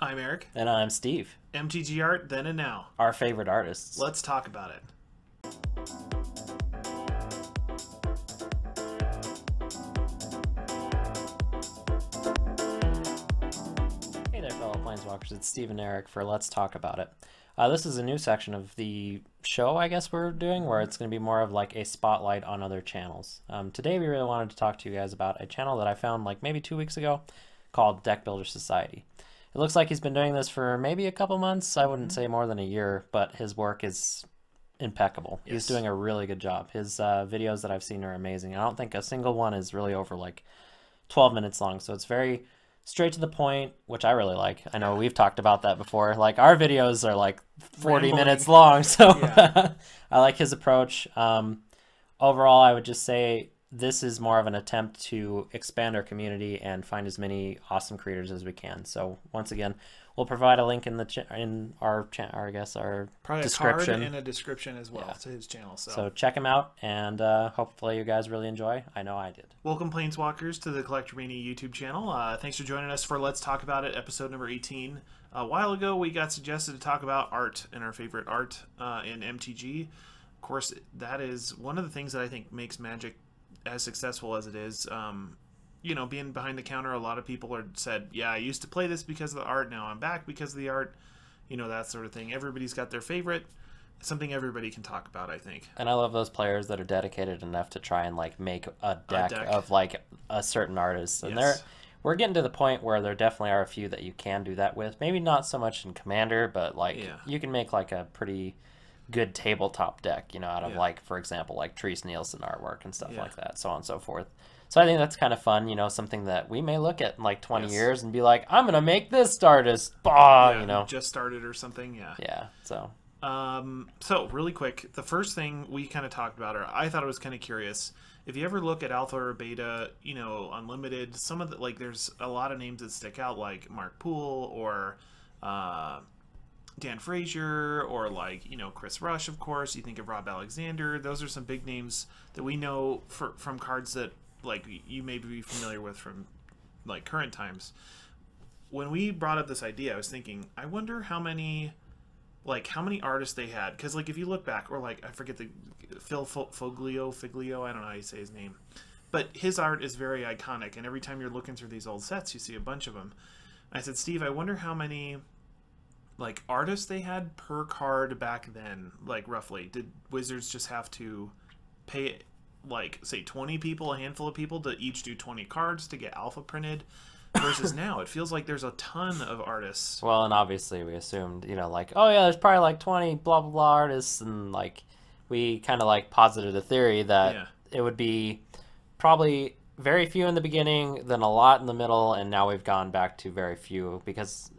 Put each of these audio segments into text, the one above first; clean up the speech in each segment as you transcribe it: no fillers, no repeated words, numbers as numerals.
I'm Eric. And I'm Steve. MTG Art, then and now. Our favorite artists. Let's talk about it. Hey there, fellow Planeswalkers. It's Steve and Eric for Let's Talk About It. This is a new section of the show, I guess we're doing, where it's going to be more of like a spotlight on other channels. Today we really wanted to talk to you guys about a channel that I found like maybe 2 weeks ago called Deck Builder Society. It looks like he's been doing this for maybe a couple months. I wouldn't say more than a year, but his work is impeccable. Yes. He's doing a really good job. His videos that I've seen are amazing. I don't think a single one is really over like 12 minutes long, so it's very straight to the point, which I really like. I know we've talked about that before. Like our videos are like 40 minutes long, so yeah. I like his approach. Overall, I would just say this is more of an attempt to expand our community and find as many awesome creators as we can. So once again, we'll provide a link in the our probably description. A card and a description as well to his channel. So check him out, and hopefully you guys really enjoy. I know I did. Welcome, Planeswalkers, to the CollectorMania YouTube channel. Thanks for joining us for Let's Talk About It, episode number 18. A while ago, we got suggested to talk about art and our favorite art in MTG. Of course, that is one of the things that I think makes Magic as successful as it is. You know, being behind the counter, a lot of people are said, yeah, I used to play this because of the art, now I'm back because of the art, you know, that sort of thing. Everybody's got their favorite, something everybody can talk about, I think. And I love those players that are dedicated enough to try and like make a deck of like a certain artist. And we're getting to the point where there definitely are a few that you can do that with. Maybe not so much in Commander, but like you can make like a pretty good tabletop deck, you know, out of like, for example, like Therese Nielsen artwork and stuff like that, so on and so forth. So I think that's kind of fun, you know, something that we may look at in like 20 years and be like, I'm going to make this artist, you know. Just started or something, Yeah, so. So really quick, the first thing we kind of talked about, or I thought it was kind of curious, if you ever look at alpha or beta, you know, unlimited, some of the, like, there's a lot of names that stick out, like Mark Poole or Dan Frazier, or like, you know, Chris Rush, of course. You think of Rob Alexander. Those are some big names that we know from cards that like you may be familiar with from like current times. When we brought up this idea, I was thinking, I wonder how many artists they had, because like if you look back, or like I forget the Phil Foglio, I don't know how you say his name, but his art is very iconic, and every time you're looking through these old sets, you see a bunch of them. I said, Steve, I wonder how many like artists they had per card back then, like roughly. Did Wizards just have to pay like say 20 people, a handful of people, to each do 20 cards to get alpha printed, versus now it feels like there's a ton of artists? Well, and obviously we assumed, you know, like, oh yeah, there's probably like 20 blah blah blah artists, and like we kind of like posited a theory that it would be probably very few in the beginning, then a lot in the middle, and now we've gone back to very few, because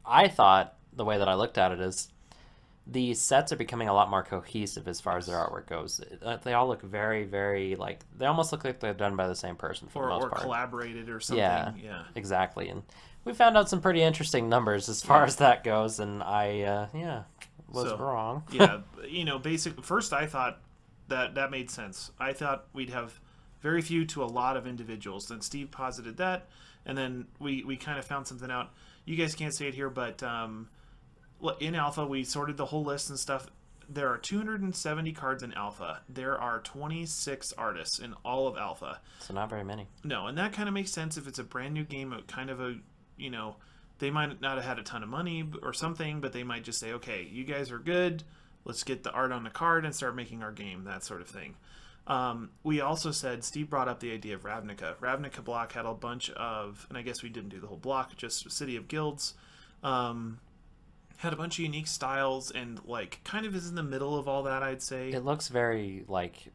I thought the way that I looked at it is the sets are becoming a lot more cohesive as far as their artwork goes. They all look very, very, like, they almost look like they're done by the same person for the most part. Or collaborated or something. Yeah, exactly. And we found out some pretty interesting numbers as far as that goes, and I, was wrong. You know, first I thought that made sense. I thought we'd have very few to a lot of individuals. Then Steve posited that, and then we kind of found something out. You guys can't see it here, but in Alpha, we sorted the whole list and stuff. There are 270 cards in Alpha. There are 26 artists in all of Alpha. So not very many. No, and that kind of makes sense if it's a brand new game, kind of a, you know, they might not have had a ton of money or something, but they might just say, okay, you guys are good. Let's get the art on the card and start making our game, that sort of thing. We also said, Steve brought up the idea of Ravnica. Ravnica block had a bunch of, and I guess we didn't do the whole block, just City of Guilds. Had a bunch of unique styles, and like kind of is in the middle of all that, I'd say. It looks very like,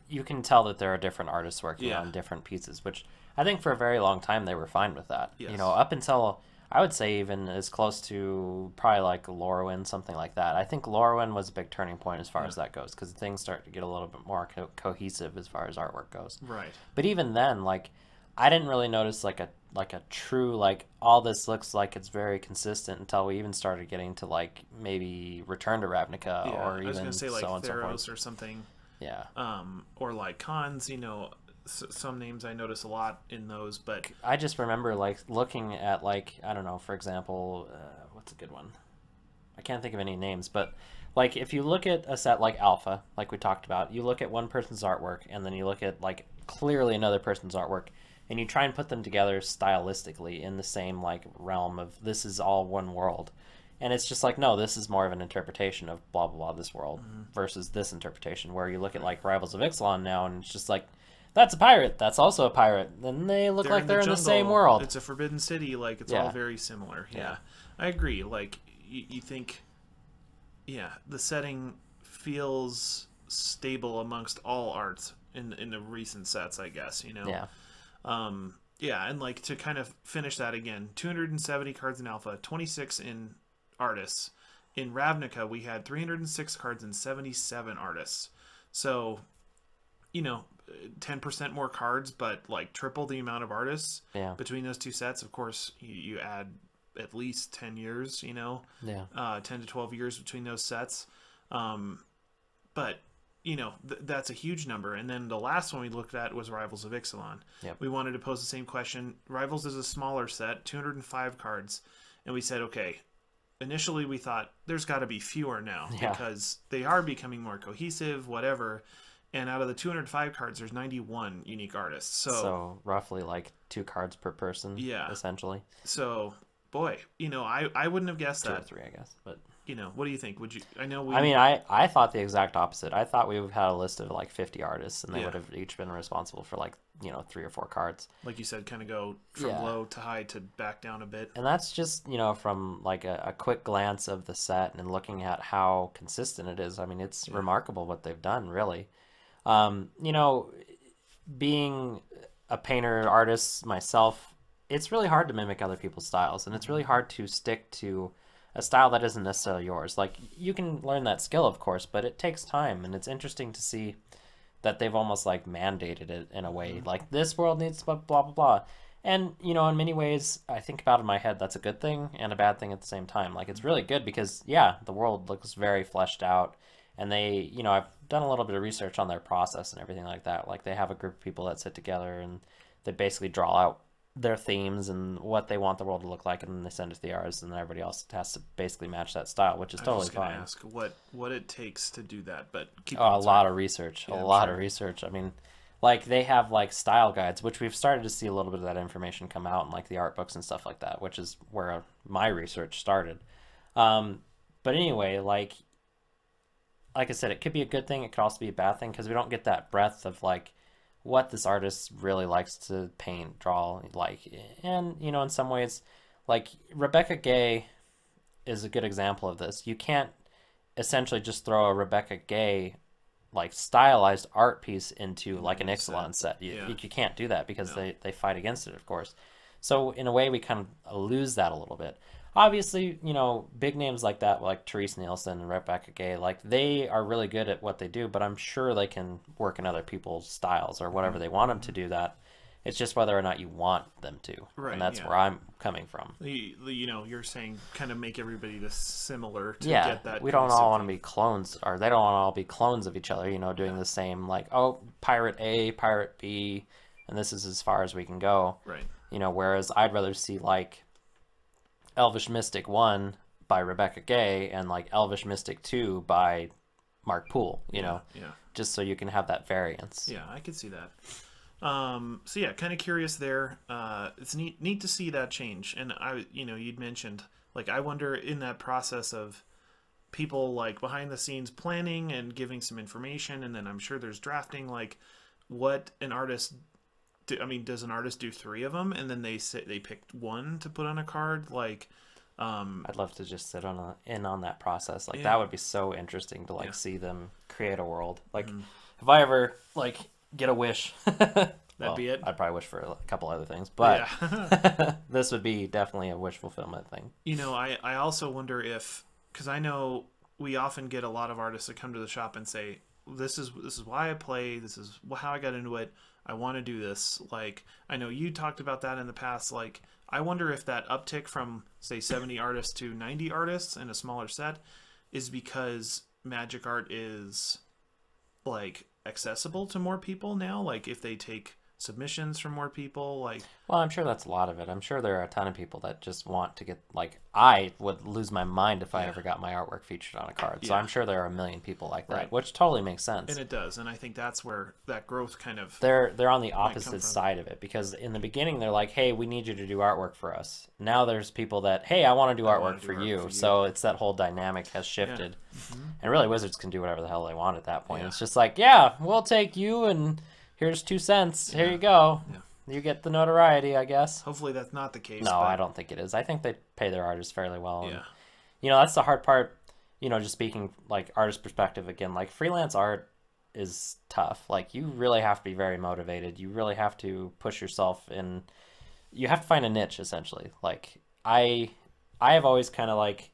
you can tell that there are different artists working on different pieces, which I think for a very long time they were fine with that. You know, up until I would say even as close to probably like Lorwyn, something like that. I think Lorwyn was a big turning point as far as that goes, because things start to get a little bit more cohesive as far as artwork goes. Right. But even then, like, I didn't really notice like a true, like, all this looks like it's very consistent until we even started getting to like maybe Return to Ravnica, or even I was gonna say like so on Theros so forth. or something. Yeah. Or like Khans, you know. some names I notice a lot in those, but I just remember like looking at like, I don't know, for example, what's a good one? I can't think of any names, but like if you look at a set like Alpha, like we talked about, you look at one person's artwork and then you look at like clearly another person's artwork and you try and put them together stylistically in the same like realm of this is all one world. And it's just like, no, this is more of an interpretation of blah, blah, blah, this world versus this interpretation where you look at like Rivals of Ixalan now and it's just like, that's a pirate, that's also a pirate. Then they look like they're in the same world. It's a forbidden city, like it's Yeah. all very similar. Yeah. I agree. Like you think, yeah, the setting feels stable amongst all arts in the recent sets, I guess, you know. Yeah. Yeah, and like to kind of finish that again, 270 cards in Alpha, 26 in artists. In Ravnica, we had 306 cards and 77 artists. So, you know, 10% more cards, but like triple the amount of artists between those two sets. Of course, you add at least 10 years, you know, 10 to 12 years between those sets. But, you know, that's a huge number. And then the last one we looked at was Rivals of Ixalan. Yep. We wanted to pose the same question. Rivals is a smaller set, 205 cards. And we said, okay, initially we thought there's got to be fewer now because they are becoming more cohesive, whatever. And out of the 205 cards, there's 91 unique artists. So roughly like 2 cards per person, essentially. So, boy, you know, I wouldn't have guessed 2 that. or 3, I guess. But you know, what do you think? Would you? I know. I mean, I thought the exact opposite. I thought we would have had a list of like 50 artists, and they would have each been responsible for like 3 or 4 cards. Like you said, kind of go from low to high to back down a bit. And that's just from like a quick glance of the set and looking at how consistent it is. I mean, it's remarkable what they've done, really. Being a painter artist myself, it's really hard to mimic other people's styles, and it's really hard to stick to a style that isn't necessarily yours. Like, you can learn that skill, of course, but it takes time, and it's interesting to see that they've almost like mandated it in a way. Like, this world needs blah, blah, blah, blah. And, in many ways, I think about it in my head, that's a good thing and a bad thing at the same time. Like, it's really good because, the world looks very fleshed out. And they, I've done a little bit of research on their process and everything like that. Like, they have a group of people that sit together and they basically draw out their themes and what they want the world to look like, and then they send it to the artists, and then everybody else has to basically match that style, which is totally fine. I was just gonna ask what it takes to do that, but a lot of research. A lot of research. I mean, like, they have like style guides, which we've started to see a little bit of that information come out in like the art books and stuff like that, which is where my research started. But anyway, like I said, it could be a good thing. It could also be a bad thing because we don't get that breadth of like what this artist really likes to paint, draw, like. And, in some ways, like, Rebecca Gay is a good example of this. You can't essentially just throw a Rebecca Gay, like, stylized art piece into, like, an Ixalan set. You can't do that because they fight against it, of course. So, in a way, we kind of lose that a little bit. Obviously, big names like that, like Therese Nielsen and Rebecca Gay, like, they are really good at what they do, but I'm sure they can work in other people's styles or whatever they want them to do that. It's just whether or not you want them to. Right, and that's where I'm coming from. You're saying kind of make everybody this similar to get that. We don't all want to be clones, or they don't want to all be clones of each other, doing the same, like, oh, Pirate A, Pirate B, and this is as far as we can go. Right. Whereas I'd rather see, like, Elvish Mystic 1 by Rebecca Gay and like Elvish Mystic 2 by Mark Poole, just so you can have that variance. Yeah, I could see that. So yeah, kind of curious there. It's neat to see that change. And you'd mentioned, like, I wonder in that process of people like behind the scenes planning and giving some information, and then I'm sure there's drafting, like, what an artist does an artist do 3 of them and then they picked 1 to put on a card? Like, I'd love to just sit in on that process. Like, that would be so interesting to like see them create a world. Like, if I ever like get a wish, that'd be it. I'd probably wish for a couple other things, but this would be definitely a wish fulfillment thing. I also wonder if, because I know we often get a lot of artists that come to the shop and say, this is why I play, this is how I got into it, I want to do this. Like, I know you talked about that in the past. Like, I wonder if that uptick from, say, 70 artists to 90 artists in a smaller set is because magic art is, like, accessible to more people now. Like, if they take submissions from more people? Like, Well, I'm sure that's a lot of it. I'm sure there are a ton of people that just want to get, like, I would lose my mind if I ever got my artwork featured on a card. So I'm sure there are a million people like that, which totally makes sense. And it does, and I think that's where that growth kind of they're on the opposite side of it, because in the beginning they're like, hey, we need you to do artwork for us. Now there's people that, hey, I want to do artwork for you. So it's that whole dynamic has shifted. And really, Wizards can do whatever the hell they want at that point. It's just like, yeah, we'll take you, and here's 2 cents. Here you go. You get the notoriety, I guess. Hopefully that's not the case. No, I don't think it is. I think they pay their artists fairly well. Yeah. And, you know, that's the hard part. You know, just speaking like artist perspective again, like freelance art is tough. Like you really have to be very motivated. You really have to push yourself, and you have to find a niche essentially. Like I have always kind of like,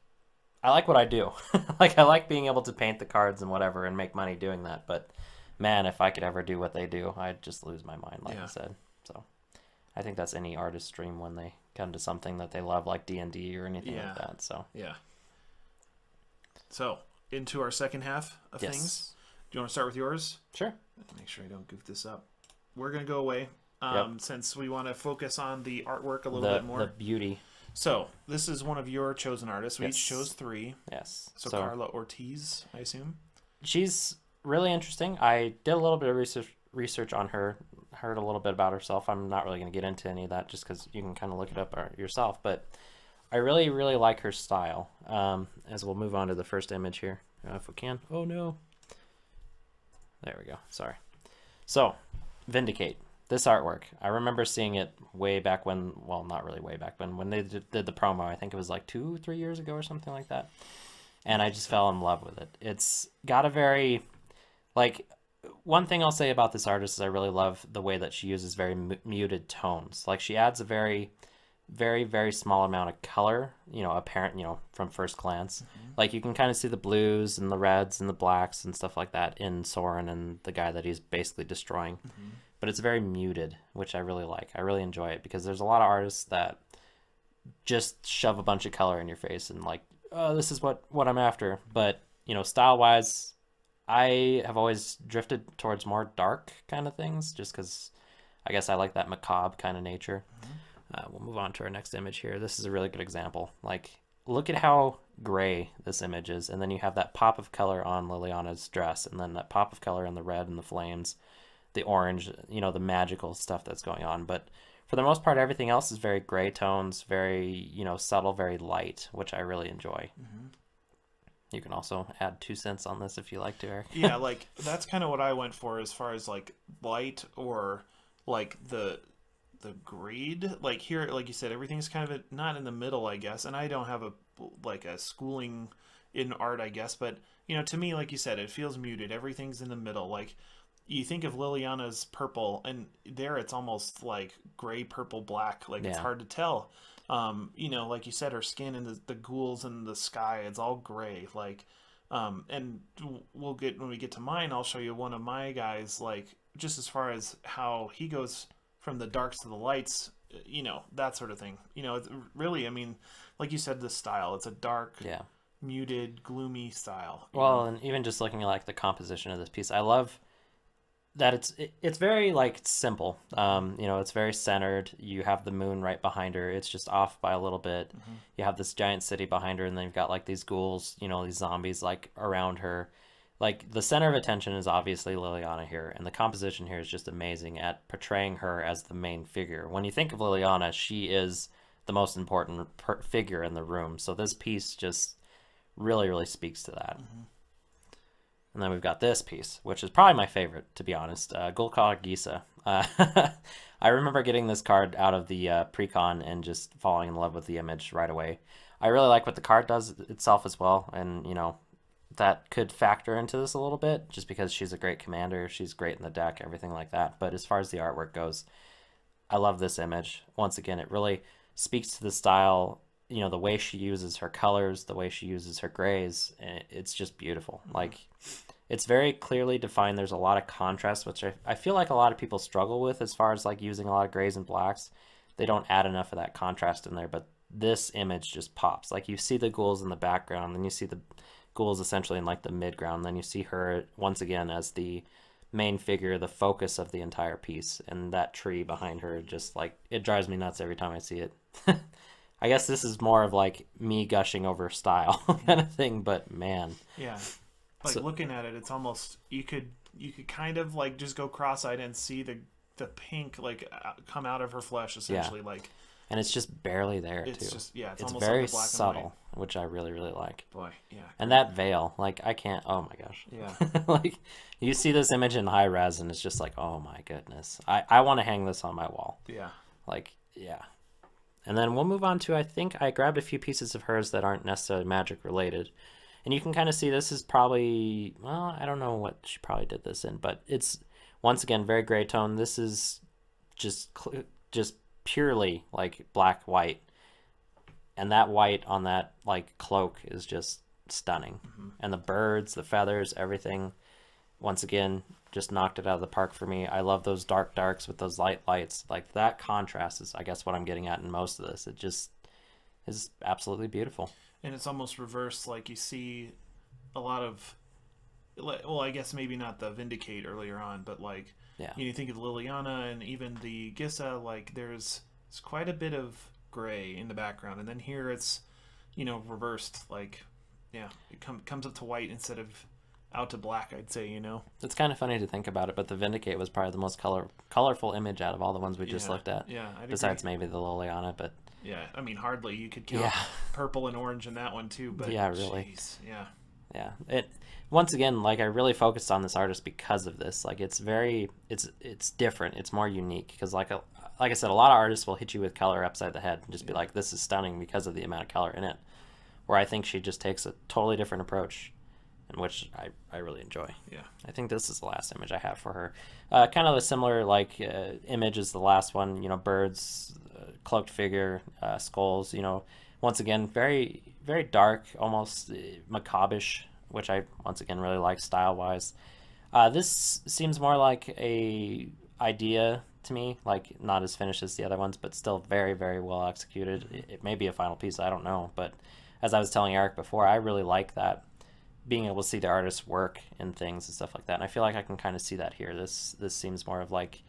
I like what I do. Like I like being able to paint the cards and whatever and make money doing that. But man, if I could ever do what they do, I'd just lose my mind, like I said. So I think that's any artist's dream when they come to something that they love, like D&D or anything like that. So So into our second half of things. Do you want to start with yours? Sure. Make sure I don't goof this up. We're gonna go away since we want to focus on the artwork a little bit more. The beauty. So this is one of your chosen artists. We each chose 3. Yes. So Darla Ortiz, I assume. She's really interesting. I did a little bit of research on her. Heard a little bit about herself. I'm not really going to get into any of that just because you can kind of look it up yourself. But I really, really like her style. As we'll move on to the first image here, if we can. Oh no. There we go. Sorry. So, Vindicate. This artwork, I remember seeing it way back when. Well, not really way back when they did the promo. I think it was like 2-3 years ago or something like that. And I just fell in love with it. It's got a very, like. One thing I'll say about this artist is I really love the way that she uses very muted tones. Like she adds a very, very, very small amount of color, you know, apparent, you know, from first glance. Like you can kind of see the blues and the reds and the blacks and stuff like that in Soren and the guy that he's basically destroying. But it's very muted, which I really like. I really enjoy it because there's a lot of artists that just shove a bunch of color in your face and like, oh, this is what I'm after. But, you know, style-wise, I have always drifted towards more dark kind of things just because I guess I like that macabre kind of nature. We'll move on to our next image here. This is a really good example. Like, look at how gray this image is, and then you have that pop of color on Liliana's dress, and then that pop of color in the red and the flames, the orange, you know, the magical stuff that's going on. But for the most part, everything else is very gray tones, very, you know, subtle, very light, which I really enjoy. You can also add 2 cents on this if you like to, Eric. Yeah, like that's kind of what I went for as far as like light or like the grade. Like here, like you said, everything's kind of not in the middle, I guess. And I don't have a schooling in art, I guess, but you know, to me, like you said, it feels muted. Everything's in the middle. Like you think of Liliana's purple, and there it's almost like gray, purple, black. Like it's hard to tell. You know, like you said, her skin and the ghouls and the sky, it's all gray. Like, and we'll get, when we get to mine, I'll show you one of my guys, like, just as far as how he goes from the darks to the lights, you know, that sort of thing. You know, it's really, I mean, like you said, the style, it's a dark, muted, gloomy style. Well, and even just looking at, like, the composition of this piece, I love that it's very like simple. You know, it's very centered. You have the moon right behind her. It's just off by a little bit. You have this giant city behind her, and then you've got like these ghouls, you know, these zombies like around her. Like the center of attention is obviously Liliana here, and the composition here is just amazing at portraying her as the main figure. When you think of Liliana, she is the most important figure in the room. So this piece just really, really speaks to that. And then we've got this piece, which is probably my favorite, to be honest. Gulkar Gisa. I remember getting this card out of the pre-con and just falling in love with the image right away. I really like what the card does itself as well. And, you know, that could factor into this a little bit, just because she's a great commander. She's great in the deck, everything like that. But as far as the artwork goes, I love this image. Once again, it really speaks to the style, you know, the way she uses her colors, the way she uses her grays. It's just beautiful. Like, it's very clearly defined. There's a lot of contrast, which I feel like a lot of people struggle with as far as like using a lot of grays and blacks. They don't add enough of that contrast in there, but this image just pops. Like you see the ghouls in the background, then you see the ghouls essentially in like the midground, then you see her once again as the main figure, the focus of the entire piece, and that tree behind her just like it drives me nuts every time I see it. I guess this is more of like me gushing over style kind of thing, but man. Yeah. Like so, looking at it, it's almost you could kind of like just go cross-eyed and see the pink like come out of her flesh essentially, yeah. like, and it's just barely there too. It's just it's it's almost very like black subtle, which I really like. Boy, yeah. And that veil, like I can't. Oh my gosh. Yeah. Like you see this image in high res, and it's just like, oh my goodness. I want to hang this on my wall. Yeah. Like yeah. And then we'll move on to, I think I grabbed a few pieces of hers that aren't necessarily magic related. And you can kind of see this is probably, well, I don't know what she probably did this in, but it's, once again, very gray tone. This is just purely like black, white. And that white on that like cloak is just stunning. Mm-hmm. And the birds, the feathers, everything, once again, just knocked it out of the park for me. I love those darks with those lights. Like that contrast is, I guess, what I'm getting at in most of this. It just is absolutely beautiful. And it's almost reversed. Like you see a lot of, well, I guess maybe not the Vindicate earlier on, but like, yeah, you think of Liliana and even the Gissa, like there's quite a bit of gray in the background. And then here it's, reversed. Like, yeah, it comes up to white instead of out to black, I'd say, It's kind of funny to think about it, but the Vindicate was probably the most colorful image out of all the ones we just looked at. Yeah, besides maybe the Liliana, but yeah, I mean, hardly. You could count purple and orange in that one too, but yeah, really. Geez, yeah. It once again, like I really focused on this artist because of this. Like it's different. It's more unique because like I said, a lot of artists will hit you with color upside the head and just be like, this is stunning because of the amount of color in it. Where I think she just takes a totally different approach, in which I really enjoy. Yeah. I think this is the last image I have for her. Kind of a similar image as the last one, birds, cloaked figure, skulls, once again, very, very dark, almost macabre-ish, which I, once again, really like style-wise. This seems more like a idea to me, like not as finished as the other ones, but still very, very well executed. It may be a final piece, I don't know, but as I was telling Eric before, I really like that, being able to see the artist's work in things and stuff like that. And I feel like I can kind of see that here. This seems more of like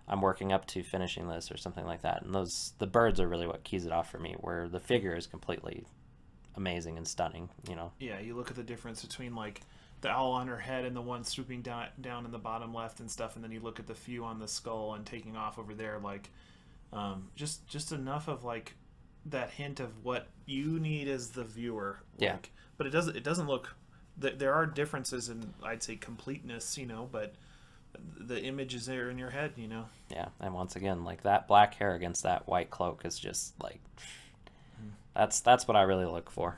I'm working up to finishing this or something like that. And the birds are really what keys it off for me, where the figure is completely amazing and stunning, Yeah, you look at the difference between like the owl on her head and the one swooping down in the bottom left and stuff, and then you look at the few on the skull and taking off over there, like just enough of like that hint of what you need as the viewer. Yeah. But it doesn't look. There are differences in, I'd say, completeness, but the image is there in your head, Yeah, and once again, like that black hair against that white cloak is just like, that's what I really look for.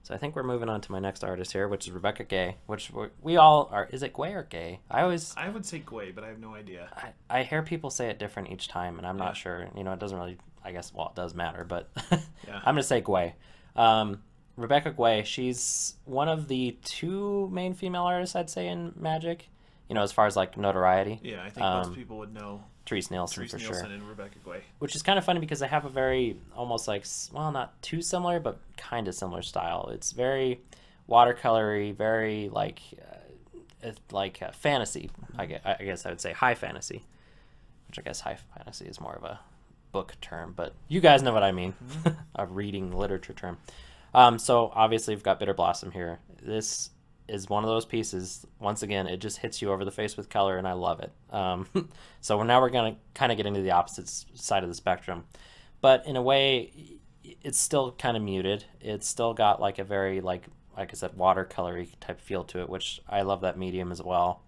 So I think we're moving on to my next artist here, which is Rebecca Gay, which we all are. Is it Gway or Gay? I would say Gway, but I have no idea. I hear people say it different each time, and I'm not sure. It doesn't really, I guess, well, it does matter, but yeah. I'm going to say Gway. Rebecca Gway, she's one of the two main female artists, I'd say, in Magic, as far as like notoriety. Yeah, I think most people would know Therese Nielsen for sure. And Rebecca Gway. Which is kind of funny because they have a very almost like, well, not too similar, but kind of similar style. It's very watercolory, very like fantasy. I guess I would say high fantasy, which I guess high fantasy is more of a book term, but you guys know what I mean, a reading literature term. So obviously we've got Bitter Blossom here. This is one of those pieces, once again, it just hits you over the face with color, and I love it. So now we're going to kind of get into the opposite side of the spectrum. But in a way, it's still kind of muted. It's still got like a very, like I said, watercolory type feel to it, which I love that medium as well.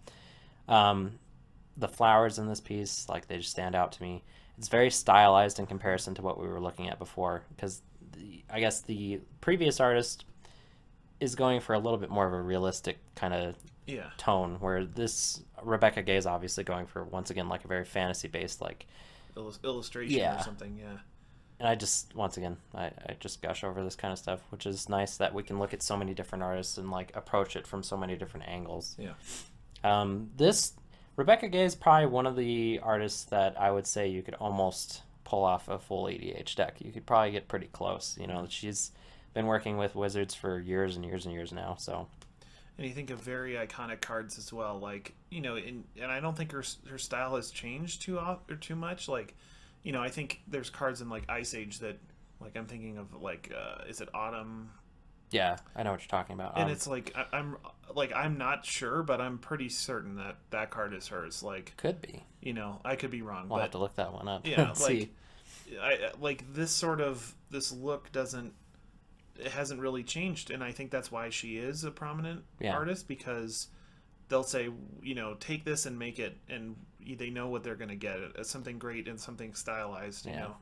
The flowers in this piece, like they just stand out to me. It's very stylized in comparison to what we were looking at before, because I guess the previous artist is going for a little bit more of a realistic kind of tone, where this Rebecca Gay is obviously going for, once again, like a very fantasy-based, like illustration or something. Yeah. And I just, once again, I just gush over this kind of stuff, which is nice that we can look at so many different artists and like approach it from so many different angles. Yeah. This Rebecca Gay is probably one of the artists that I would say you could almost pull off a full EDH deck. You could probably get pretty close. She's been working with Wizards for years and years and years now. So, and you think of very iconic cards as well. Like, you know, and I don't think her style has changed too much. Like, you know, I think there's cards in like Ice Age that, like, I'm thinking of like, is it Autumn? Yeah, I know what you're talking about. And it's like I'm not sure, but I'm pretty certain that that card is hers. Like, could be. You know, I could be wrong. We'll but have to look that one up. Yeah, like see. like this look it hasn't really changed, and I think that's why she is a prominent artist, because they'll say, you know, take this and make it, and they know what they're going to get. It's something great and something stylized, you know.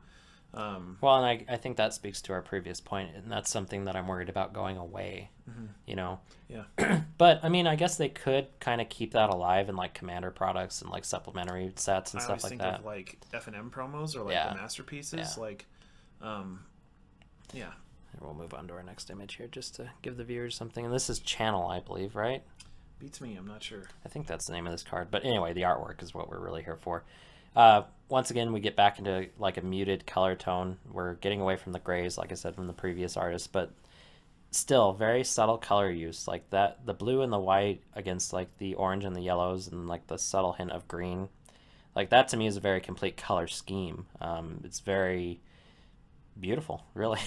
Well, and I think that speaks to our previous point, and that's something that I'm worried about going away, you know. Yeah. But I mean, I guess they could kind of keep that alive in like Commander products and like supplementary sets and stuff like that. I think of like F&M promos or like the masterpieces, like yeah. And we'll move on to our next image here just to give the viewers something. And this is Channel, I believe, right? Beats me, I'm not sure. I think that's the name of this card. But anyway, the artwork is what we're really here for. Once again, we get back into like a muted color tone. We're getting away from the grays, like I said, from the previous artist, but still very subtle color use. Like that, the blue and the white against like the orange and the yellows and like the subtle hint of green. Like that to me is a very complete color scheme. It's very beautiful, really.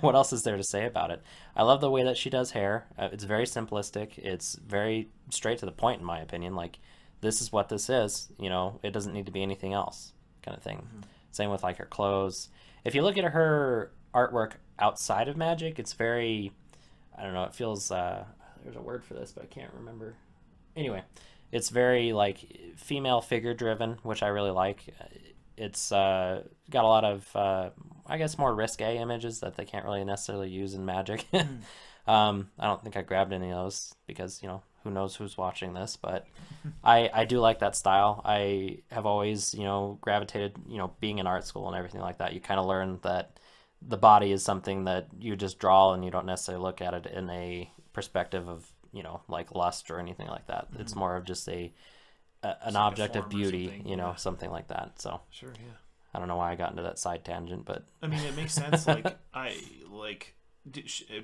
What else is there to say about it? I love the way that she does hair. It's very simplistic. It's very straight to the point, in my opinion. Like, this is what this is, you know, it doesn't need to be anything else, kind of thing. Same with like her clothes. If you look at her artwork outside of Magic, it's very, I don't know, it feels, there's a word for this, but I can't remember. Anyway, it's very like female figure driven, which I really like. It's got a lot of, I guess, more risque images that they can't really necessarily use in Magic. I don't think I grabbed any of those because, you know, who knows who's watching this, but I do like that style. I have always, you know, gravitated, you know, being in art school and everything like that, you kind of learn that the body is something that you just draw and you don't necessarily look at it in a perspective of, you know, like lust or anything like that. It's more of just an object of beauty, you know, something like that. So sure, yeah. I don't know why I got into that side tangent, but I mean, it makes sense. Like I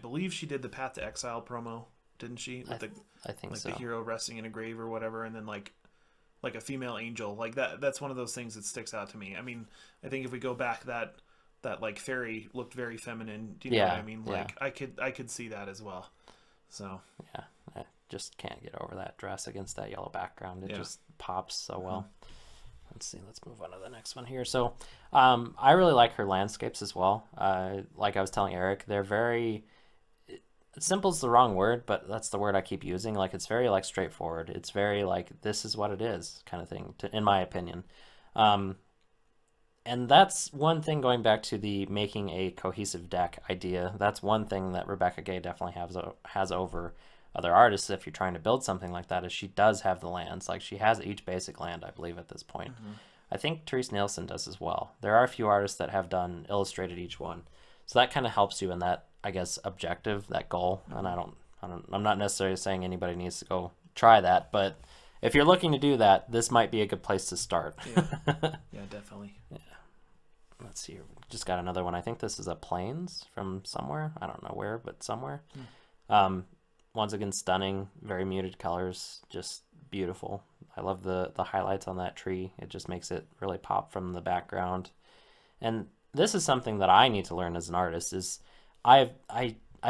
believe she did the Path to Exile promo, didn't she? With I think like so. The hero resting in a grave or whatever, and then like a female angel, like that's one of those things that sticks out to me. I mean, I think if we go back, that like fairy looked very feminine. Do you know what I mean? Like I could see that as well. So yeah, I just can't get over that dress against that yellow background. It just pops so well. Let's see, let's move on to the next one here. So I really like her landscapes as well. Like I was telling Eric, they're very, simple is the wrong word, but that's the word I keep using. Like, it's very like straightforward. It's very like, this is what it is kind of thing, in my opinion. And that's one thing, going back to the making a cohesive deck idea. That's one thing that Rebecca Gay definitely has over other artists if you're trying to build something like that, is she does have the lands. Like, she has each basic land, I believe, at this point. I think Therese Nielsen does as well. There are a few artists that have done illustrated each one. So that kind of helps you in that, I guess, objective, that goal. And I'm not necessarily saying anybody needs to go try that, but if you're looking to do that, this might be a good place to start. Yeah, definitely. Yeah. Let's see. Just got another one. I think this is a Plains from somewhere. I don't know where, but somewhere. Once again, stunning, very muted colors, just beautiful. I love the highlights on that tree. It just makes it really pop from the background. And this is something that I need to learn as an artist, is I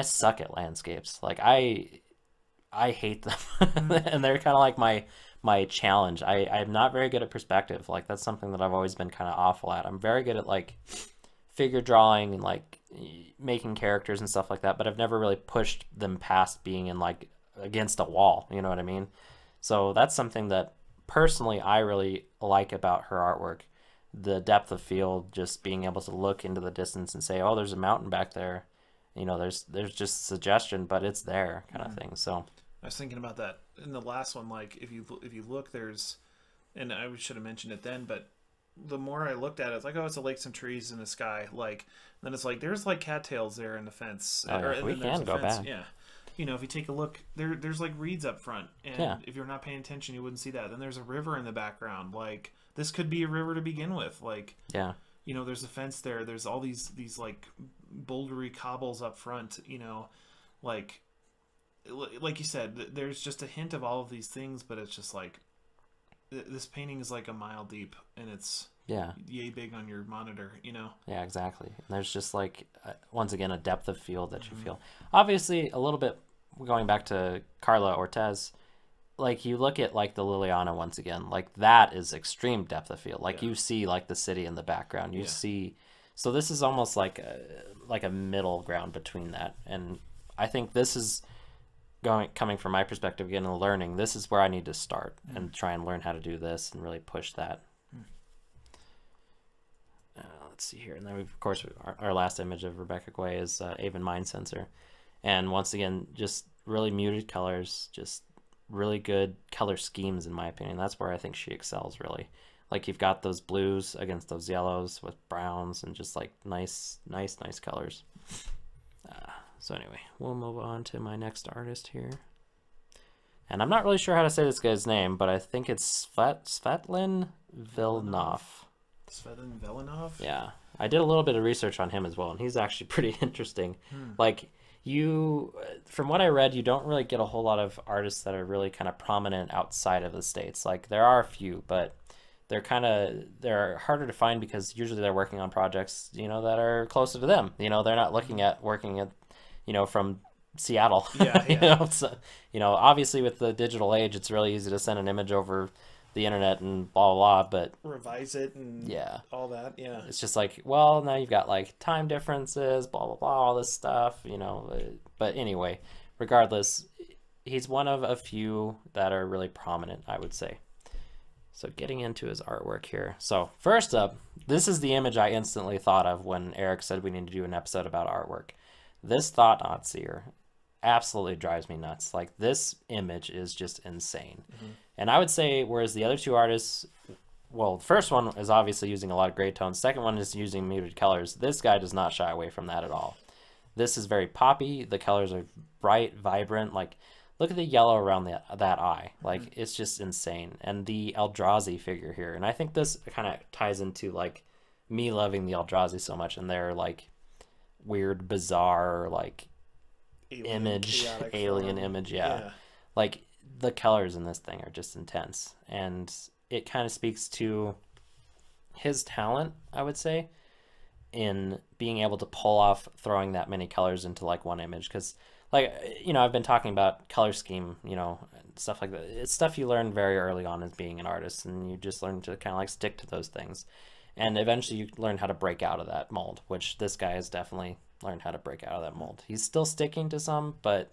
suck at landscapes. Like, I hate them. And they're kind of like my challenge. I'm not very good at perspective. Like, that's something that I've always been kind of awful at. I'm very good at like figure drawing and like making characters and stuff like that, but I've never really pushed them past being in like against a wall, you know what I mean? So that's something that personally I really like about her artwork. The depth of field, just being able to look into the distance and say, oh, there's a mountain back there. You know, there's just suggestion, but it's there, kind of thing. So I was thinking about that in the last one. Like, if you look, there's, and I should have mentioned it then, but the more I looked at it, it's like, oh, it's a lake, some trees, and the sky. Like, then it's like there's like cattails there in the fence. We can go back. Yeah, you know, if you take a look, there's like reeds up front, and if you're not paying attention, you wouldn't see that. Then there's a river in the background. Like, this could be a river to begin with. Like, you know, there's a fence there. There's all these like bouldery cobbles up front. You know, like, like you said, there's just a hint of all of these things, but it's just like this painting is like a mile deep, and it's Yeah. yay big on your monitor, you know? Yeah, exactly. And there's just like, once again, a depth of field that you feel. Obviously, a little bit going back to Darla Ortiz, like you look at like the Liliana once again, like that is extreme depth of field. Like you see like the city in the background. You see, so this is almost like a middle ground between that. And I think this is coming from my perspective again and learning. This is where I need to start and try and learn how to do this and really push that. Let's see here, and then of course our last image of Rebecca Guay is Avon Mind Sensor, and once again just really muted colors, just really good color schemes in my opinion. That's where I think she excels really. Like you've got those blues against those yellows with browns and just like nice colors. So anyway, we'll move on to my next artist here, and I'm not really sure how to say this guy's name, but I think it's Pedlin Villeneuve. Svetlin Velinov? Yeah, I did a little bit of research on him as well, and he's actually pretty interesting. Like from what I read, you don't really get a whole lot of artists that are really kind of prominent outside of the States. Like there are a few, but they're harder to find because usually they're working on projects, you know, that are closer to them. You know, they're not working at, you know, from Seattle. Yeah. You know, so, you know, obviously with the digital age, it's really easy to send an image over the internet and blah blah blah, but revise it and all that. Yeah, it's just like, well, now you've got like time differences, blah blah blah, all this stuff, you know. But anyway, regardless, he's one of a few that are really prominent, I would say. So getting into his artwork here. So first up, this is the image I instantly thought of when Eric said we need to do an episode about artwork. This Thought-Knot Seer absolutely drives me nuts. Like this image is just insane. And I would say, whereas the other two artists, well, the first one is obviously using a lot of gray tones. Second one is using muted colors. This guy does not shy away from that at all. This is very poppy. The colors are bright, vibrant. Like, look at the yellow around that eye. Like, it's just insane. And the Eldrazi figure here. And I think this kind of ties into, like, me loving the Eldrazi so much. And their, like, weird, bizarre, like, alien image. Yeah. Like, the colors in this thing are just intense, and it kind of speaks to his talent, I would say, in being able to pull off throwing that many colors into like one image. Because, like, you know, I've been talking about color scheme, you know, and stuff like that. It's stuff you learn very early on as being an artist, and you just learn to kind of like stick to those things, and eventually you learn how to break out of that mold, which this guy has definitely learned how to break out of that mold. He's still sticking to some, but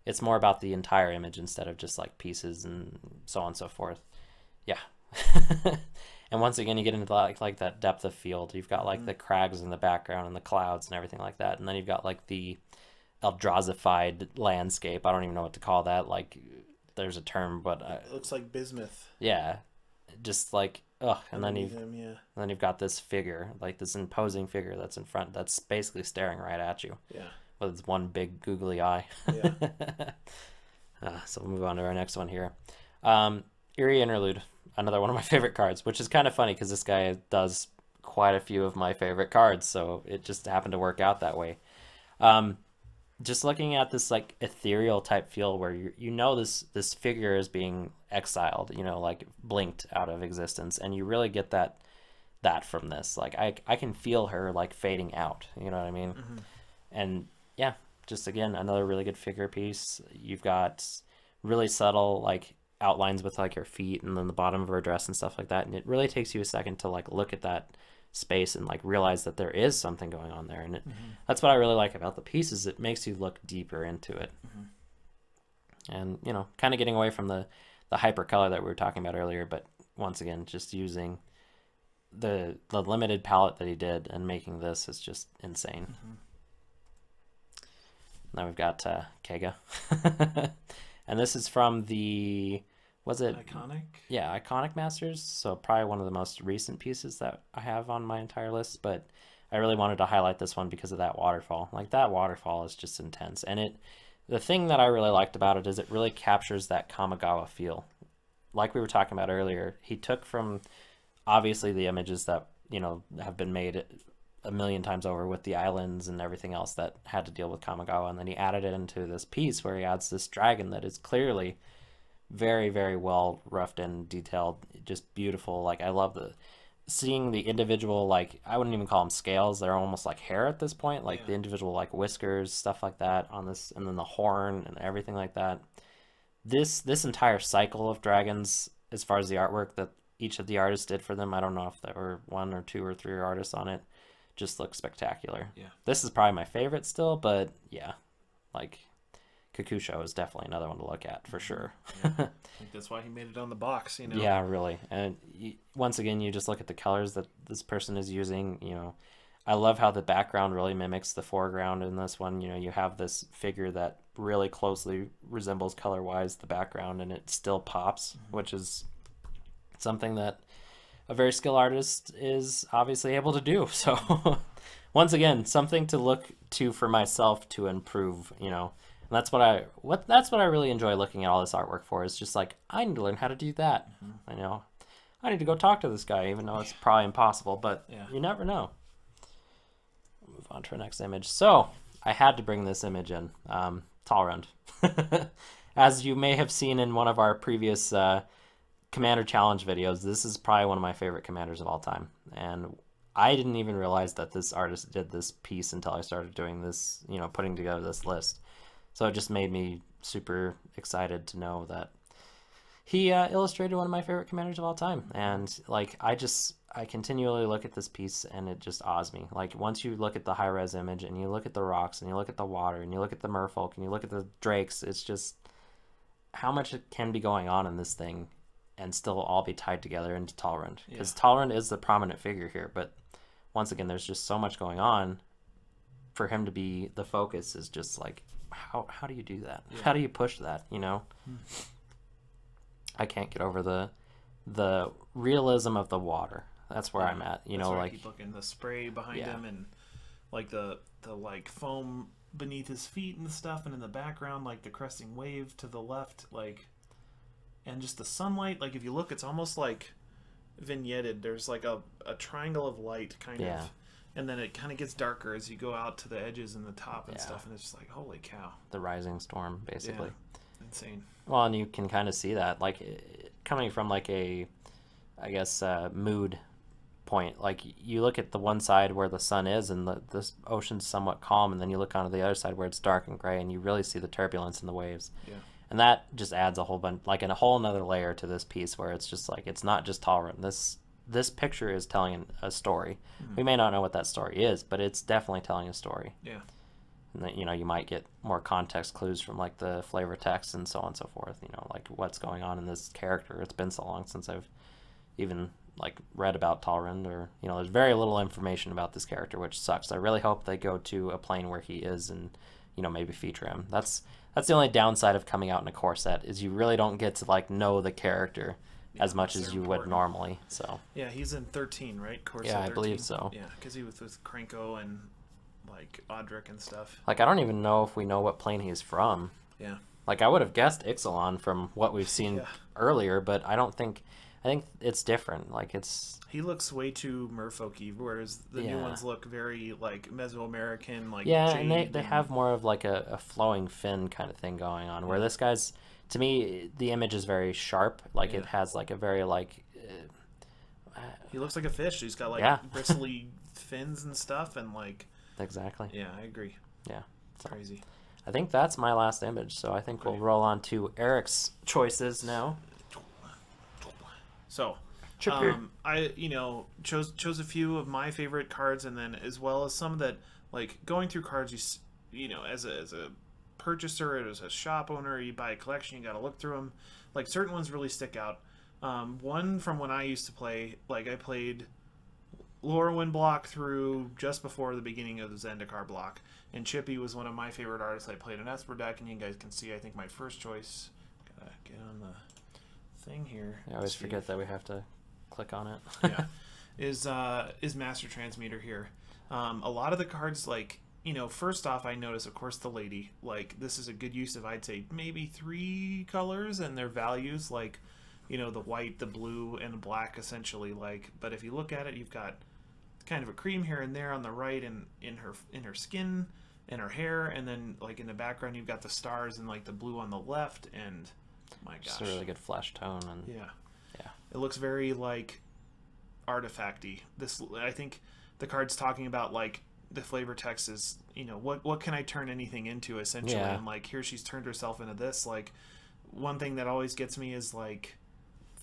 it's more about the entire image instead of just like pieces and so on and so forth. Yeah. And once again, you get into like that depth of field. You've got like the crags in the background and the clouds and everything like that. And then you've got like the Eldrazified landscape. I don't even know what to call that. Like there's a term, but it looks like bismuth. Yeah. Just like, ugh. And then you've got this figure, like this imposing figure that's in front, that's basically staring right at you. Yeah. With its one big googly eye. Yeah. So we'll move on to our next one here. Eerie Interlude, another one of my favorite cards, which is kind of funny because this guy does quite a few of my favorite cards, so it just happened to work out that way. Just looking at this like ethereal type feel where you know this figure is being exiled, you know, like blinked out of existence, and you really get that from this. Like I can feel her like fading out, you know what I mean? And yeah, just again, another really good figure piece. You've got really subtle like outlines with like her feet and then the bottom of her dress and stuff like that. And it really takes you a second to like look at that space and like realize that there is something going on there. And that's what I really like about the piece, is it makes you look deeper into it. And, you know, kind of getting away from the hyper color that we were talking about earlier, but once again, just using the limited palette that he did and making this is just insane. Now we've got Kega. And this is from the, was it? Iconic? Yeah, Iconic Masters. So probably one of the most recent pieces that I have on my entire list. But I really wanted to highlight this one because of that waterfall. Like that waterfall is just intense. And the thing that I really liked about it is it really captures that Kamigawa feel. Like we were talking about earlier, he took from obviously the images that, you know, have been made a million times over with the islands and everything else that had to deal with Kamigawa, and then he added it into this piece where he adds this dragon that is clearly very, very well roughed and detailed, just beautiful. Like I love seeing the individual, like I wouldn't even call them scales, they're almost like hair at this point, like the individual like whiskers, stuff like that on this, and then the horn and everything like that. This entire cycle of dragons, as far as the artwork that each of the artists did for them, I don't know if there were 1 or 2 or 3 artists on it, just looks spectacular. Yeah. This is probably my favorite still, but yeah, like Kakusho is definitely another one to look at for sure. Yeah. I think that's why he made it on the box, you know. Yeah, really. And once again, you just look at the colors that this person is using, you know. I love how the background really mimics the foreground in this one. You know, you have this figure that really closely resembles color-wise the background, and it still pops, which is something that a very skilled artist is obviously able to do. So once again, something to look to for myself to improve, you know. And that's what I really enjoy looking at all this artwork for, is just like, I need to learn how to do that. I know I need to go talk to this guy, even though it's probably impossible, but you never know. We'll move on to our next image. So I had to bring this image in, Talrund. As you may have seen in one of our previous Commander Challenge videos, this is probably one of my favorite commanders of all time. And I didn't even realize that this artist did this piece until I started doing this, you know, putting together this list. So it just made me super excited to know that he illustrated one of my favorite commanders of all time. And like, I continually look at this piece and it just awes me. Like once you look at the high-res image and you look at the rocks and you look at the water and you look at the merfolk and you look at the drakes, it's just how much can be going on in this thing and still all be tied together into Talrund. Because Talrund is the prominent figure here, but once again, there's just so much going on. For him to be the focus is just like, how do you do that? How do you push that, you know? I can't get over the realism of the water. That's where I'm at, you know, like I keep looking, the spray behind him and like the like foam beneath his feet and stuff, and in the background like the cresting wave to the left, like, and just the sunlight, like if you look, it's almost like vignetted. There's like a triangle of light kind of, and then it kind of gets darker as you go out to the edges and the top and stuff, and it's just like, holy cow. The rising storm, basically. Insane. Well, and you can kind of see that, like, coming from, like, I guess, mood point. Like, you look at the one side where the sun is and the ocean's somewhat calm, and then you look onto the other side where it's dark and gray, and you really see the turbulence in the waves. Yeah. And that just adds a whole bunch, like, a whole another layer to this piece where it's just, like, it's not just Talrund. This picture is telling a story. We may not know what that story is, but it's definitely telling a story. Yeah. And that, you know, you might get more context clues from like the flavor text and so on and so forth, you know, like what's going on in this character. It's been so long since I've even like read about Talrund, or, you know, there's very little information about this character, which sucks. I really hope they go to a plane where he is and, you know, maybe feature him. That's the only downside of coming out in a core set, is you really don't get to like know the character as much as you would normally. So yeah, he's in 13, right? Core yeah, 13? I believe so. Yeah, because he was with Krenko and like Audric and stuff. Like, I don't even know if we know what plane he's from. Yeah. Like, I would have guessed Ixalan from what we've seen earlier, but I think it's different. Like, he looks way too merfolky, whereas the new ones look very like Mesoamerican, like and they have more of like a flowing fin kind of thing going on, where this guy's, to me, the image is very sharp. Like, it has like a very like he looks like a fish. He's got like bristly fins and stuff, and like exactly. Yeah, I agree. Yeah, it's crazy. I think that's my last image, so I think we'll roll on to Eric's choices now. So, I chose a few of my favorite cards, and then as well as some that, like, going through cards, you know, as a purchaser, as a shop owner, you buy a collection, you got to look through them. Like, certain ones really stick out. One from when I used to play, like, I played Lorwyn block through just before the beginning of the Zendikar block, and Chippy was one of my favorite artists. I played an Esper deck, and you guys can see, I think my first choice, gotta get on the thing here. I always forget that we have to click on it. Yeah, is Master Transmuter here. A lot of the cards, like, you know, first off, I notice, of course, the lady. Like, this is a good use of, I'd say, maybe 3 colors and their values, like, you know, the white, the blue, and the black, essentially. Like, but if you look at it, you've got kind of a cream here and there on the right, and in her skin and her hair, and then like in the background you've got the stars and like the blue on the left, and my gosh, Just a really good flesh tone. And yeah, yeah, it looks very like artifacty. This, I think the card's talking about like the flavor text is, you know, what can I turn anything into, essentially. Yeah. And like here she's turned herself into this. Like one thing that always gets me is like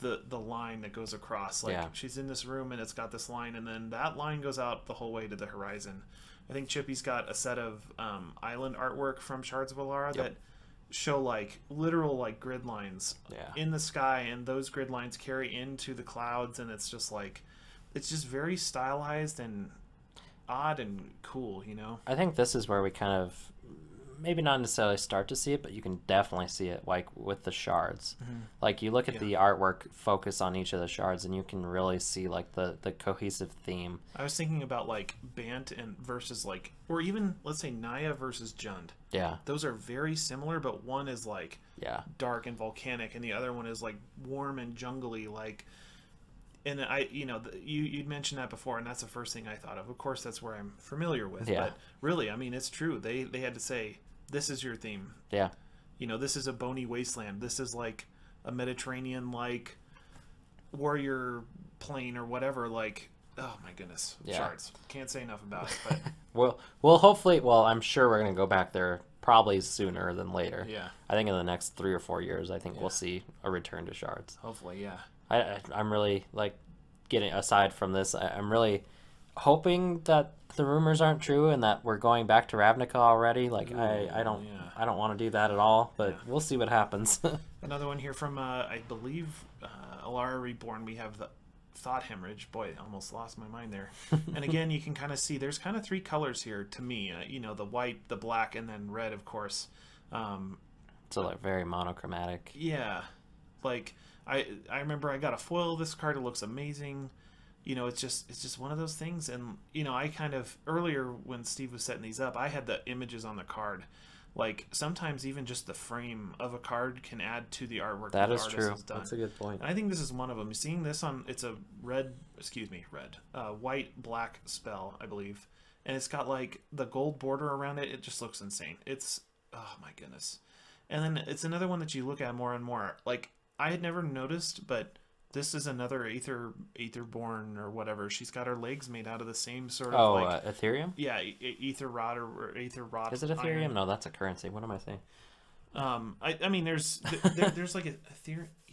the line that goes across. Like she's in this room and it's got this line, and then that line goes out the whole way to the horizon. I think Chippy's got a set of island artwork from Shards of Alara that show like literal like grid lines in the sky, and those grid lines carry into the clouds, and it's just like, it's just very stylized and odd and cool, you know. I think this is where we kind of maybe not necessarily start to see it, but you can definitely see it like with the shards. Like you look at the artwork focus on each of the shards, and you can really see like the cohesive theme. I was thinking about like Bant and versus like, or even let's say Naya versus Jund. Yeah, those are very similar, but one is like dark and volcanic, and the other one is like warm and jungly. Like, and I, you know, you'd mentioned that before, and that's the first thing I thought of. Of course, that's where I'm familiar with. But really, I mean, it's true. They had to say, this is your theme. Yeah. You know, this is a bony wasteland. This is like a Mediterranean like warrior plane or whatever. Like, oh my goodness, Shards. Can't say enough about it. But we'll hopefully. Well, I'm sure we're gonna go back there probably sooner than later. Yeah. I think in the next 3 or 4 years, I think we'll see a return to Shards. Hopefully, yeah. I'm really like getting aside from this. I'm really hoping that the rumors aren't true and that we're going back to Ravnica already. Like, I don't want to do that at all, but we'll see what happens. Another one here from I believe Alara Reborn. We have the Thought Hemorrhage. Boy, I almost lost my mind there. And again, you can kind of see there's kind of 3 colors here to me. You know, the white, the black, and then red, of course. So like very monochromatic. Yeah, like I remember I got a foil of this card. It looks amazing. You know, it's just one of those things. And you know, I kind of earlier when Steve was setting these up, I had the images on the card. Like sometimes even just the frame of a card can add to the artwork that the is artist true. has done. That's a good point. And I think this is one of them. Seeing this on, it's a white black spell, I believe, and it's got like the gold border around it. It just looks insane. It's, oh my goodness. And then it's another one that you look at more and more. Like I had never noticed, but this is another Aetherborn or whatever. She's got her legs made out of the same sort of like Ethereum. Yeah, Aether Rot or Aether Rot. Is it Ethereum? Iron. No, that's a currency. What am I saying? I mean, there's like a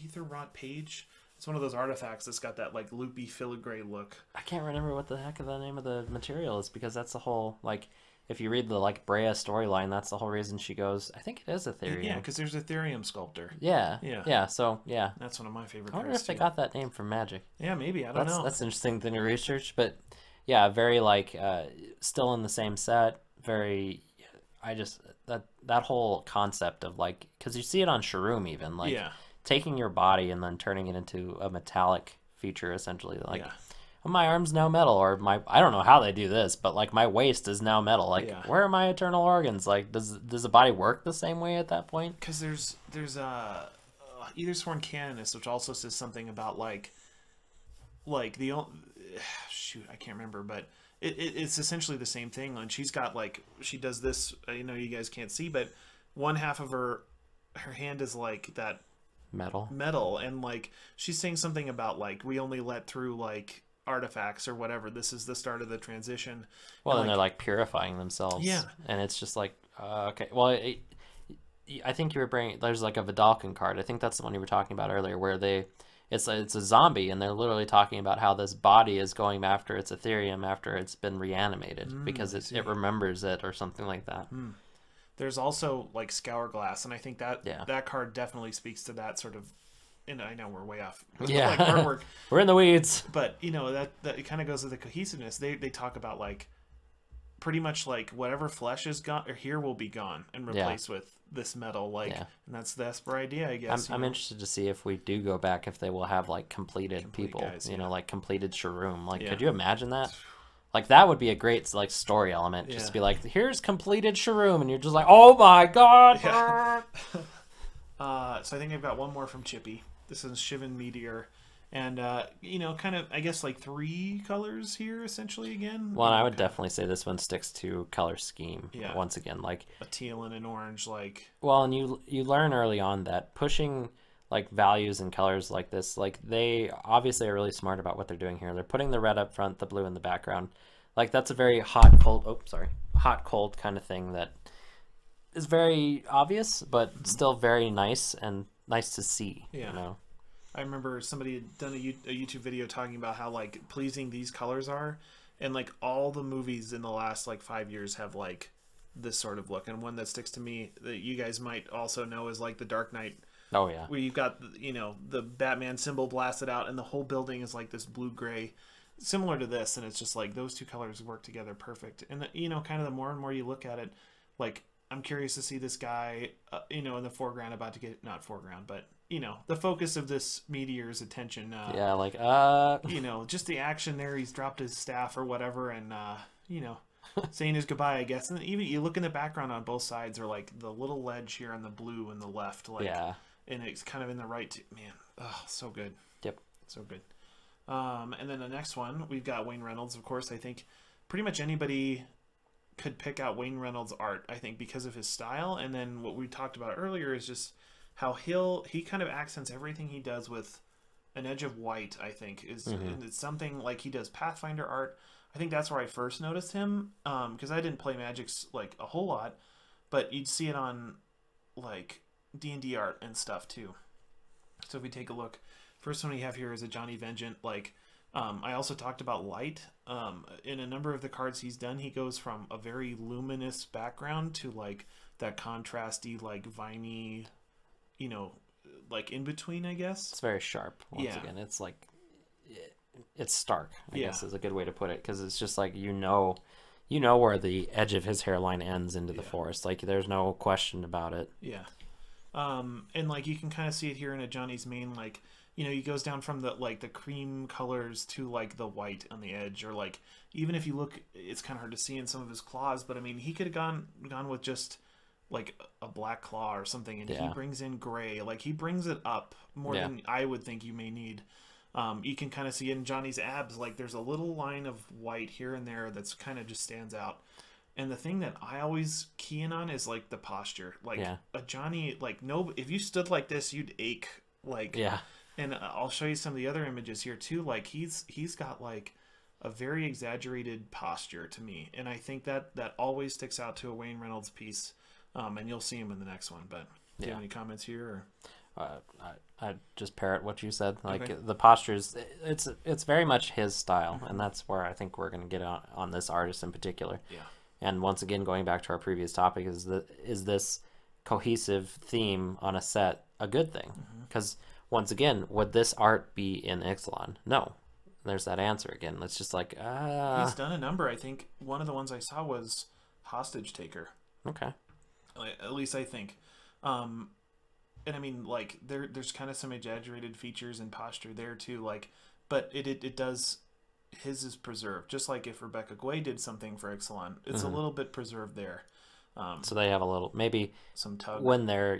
Aether Rot page. It's one of those artifacts that's got that like loopy filigree look. I can't remember what the heck of the name of the material is, because that's the whole like. If you read the like Brea storyline, that's the whole reason she goes. I think it is Ethereum. Yeah, because there's Ethereum Sculptor. Yeah. So yeah, that's one of my favorite. I wonder if they got that name from Magic. Yeah, maybe. I don't know. That's an interesting thing to research. But yeah, very like still in the same set. Very. I just that whole concept of like, because you see it on Shroom even, like taking your body and then turning it into a metallic feature essentially, like. Yeah. My arm's now metal, or I don't know how they do this, but like my waist is now metal. Like where are my eternal organs? Like does the body work the same way at that point? Because there's Either Sworn Canonist, which also says something about like the shoot, I can't remember, but it's essentially the same thing. And she's got like, she does this, you know, you guys can't see, but one half of her hand is like that metal, and like she's saying something about like we only let through like artifacts or whatever. This is the start of the transition. Well, and they're like purifying themselves. Yeah, and it's just like okay. Well, I think you were bringing. There's like a Vidalcan card. I think that's the one you were talking about earlier, where it's a zombie, and they're literally talking about how this body is going after its Ethereum after it's been reanimated because it remembers it or something like that. There's also like Scourglass, and I think that card definitely speaks to that sort of. And I know we're way off. Yeah, like artwork. We're in the weeds. But you know that it kind of goes with the cohesiveness. They talk about like pretty much like whatever flesh is gone or here will be gone and replaced with this metal. Like, and that's the Esper idea, I guess. I'm interested to see if we do go back, if they will have like complete people, guys, you know, like completed Shroom. Like, could you imagine that? Like that would be a great like story element. Just to be like, here's completed Shroom, and you're just like, oh my god. So I think I've got one more from Chippy. This is Shivan Meteor, And you know, kind of, I guess like 3 colors here essentially again. Well, and I would kinda, definitely say this one sticks to color scheme. Yeah. Once again, like a teal and an orange, like. well, and you learn early on that pushing like values and colors like this, like they obviously are really smart about what they're doing here. They're putting the red up front, the blue in the background. Like that's a very hot cold. Oh, sorry, hot cold kind of thing that is very obvious, but still very nice and nice to see. Yeah. You know? I remember somebody had done a YouTube video talking about how like pleasing these colors are, and like all the movies in the last like 5 years have like this sort of look. And one that sticks to me that you guys might also know is like the Dark Knight, Oh yeah. where you've got, you know, the Batman symbol blasted out and the whole building is like this blue gray, similar to this, and it's just like those two colors work together perfect. And you know, kind of the more and more you look at it, like I'm curious to see this guy, you know, in the foreground about to get, not foreground, but you know, the focus of this meteor's attention. Yeah, like You know, just the action there. He's dropped his staff or whatever, and you know, saying his goodbye, I guess. And even you look in the background on both sides, or like the little ledge here on the blue and the left, like, yeah. and it's kind of in the right. Man, oh, so good. Yep. So good. And then the next one, we've got Wayne Reynolds. Of course, I think pretty much anybody could pick out Wayne Reynolds' art, I think, because of his style. And then what we talked about earlier is just how he kind of accents everything he does with an edge of white, I think, is and it's something like he does Pathfinder art. I think that's where I first noticed him, because I didn't play Magic like a whole lot, but you'd see it on like D&D art and stuff too. So if we take a look, first one we have here is a Johnny Vengeant. Like, I also talked about light. In a number of the cards he's done, he goes from a very luminous background to like that contrasty, like viney, you know, like in between, I guess. It's very sharp. Once again, it's like it's stark, I guess is a good way to put it, because it's just like you know where the edge of his hairline ends into the forest. Like there's no question about it. Yeah. And like you can kind of see it here in a Johnny's mane, like, you know, he goes down from the like the cream colors to like the white on the edge, or like even if you look, it's kind of hard to see in some of his claws, but I mean he could have gone with just like a black claw or something, and he brings in gray. Like he brings it up more than I would think you may need. You can kind of see in Johnny's abs, like there's a little line of white here and there that's kind of just stands out. And the thing that I always key in on is like the posture. Like a Johnny, like no, if you stood like this, you'd ache. Like and I'll show you some of the other images here too. Like he's got like a very exaggerated posture to me, and I think that always sticks out to a Wayne Reynolds piece. And you'll see him in the next one. But do you have any comments here? Or? I just parrot what you said. Like the postures, it's very much his style, and that's where I think we're going to get on this artist in particular. Yeah. And once again, going back to our previous topic, is this cohesive theme on a set a good thing? Because once again, would this art be in Ixalan? No. There's that answer again. It's just like he's done a number. I think one of the ones I saw was Hostage Taker. Okay. At least I think. And I mean, like there's kind of some exaggerated features and posture there too. Like, but it does. His is preserved, just like if Rebecca Guay did something for Ixalan, it's a little bit preserved there. So they have a little, maybe some tug when they're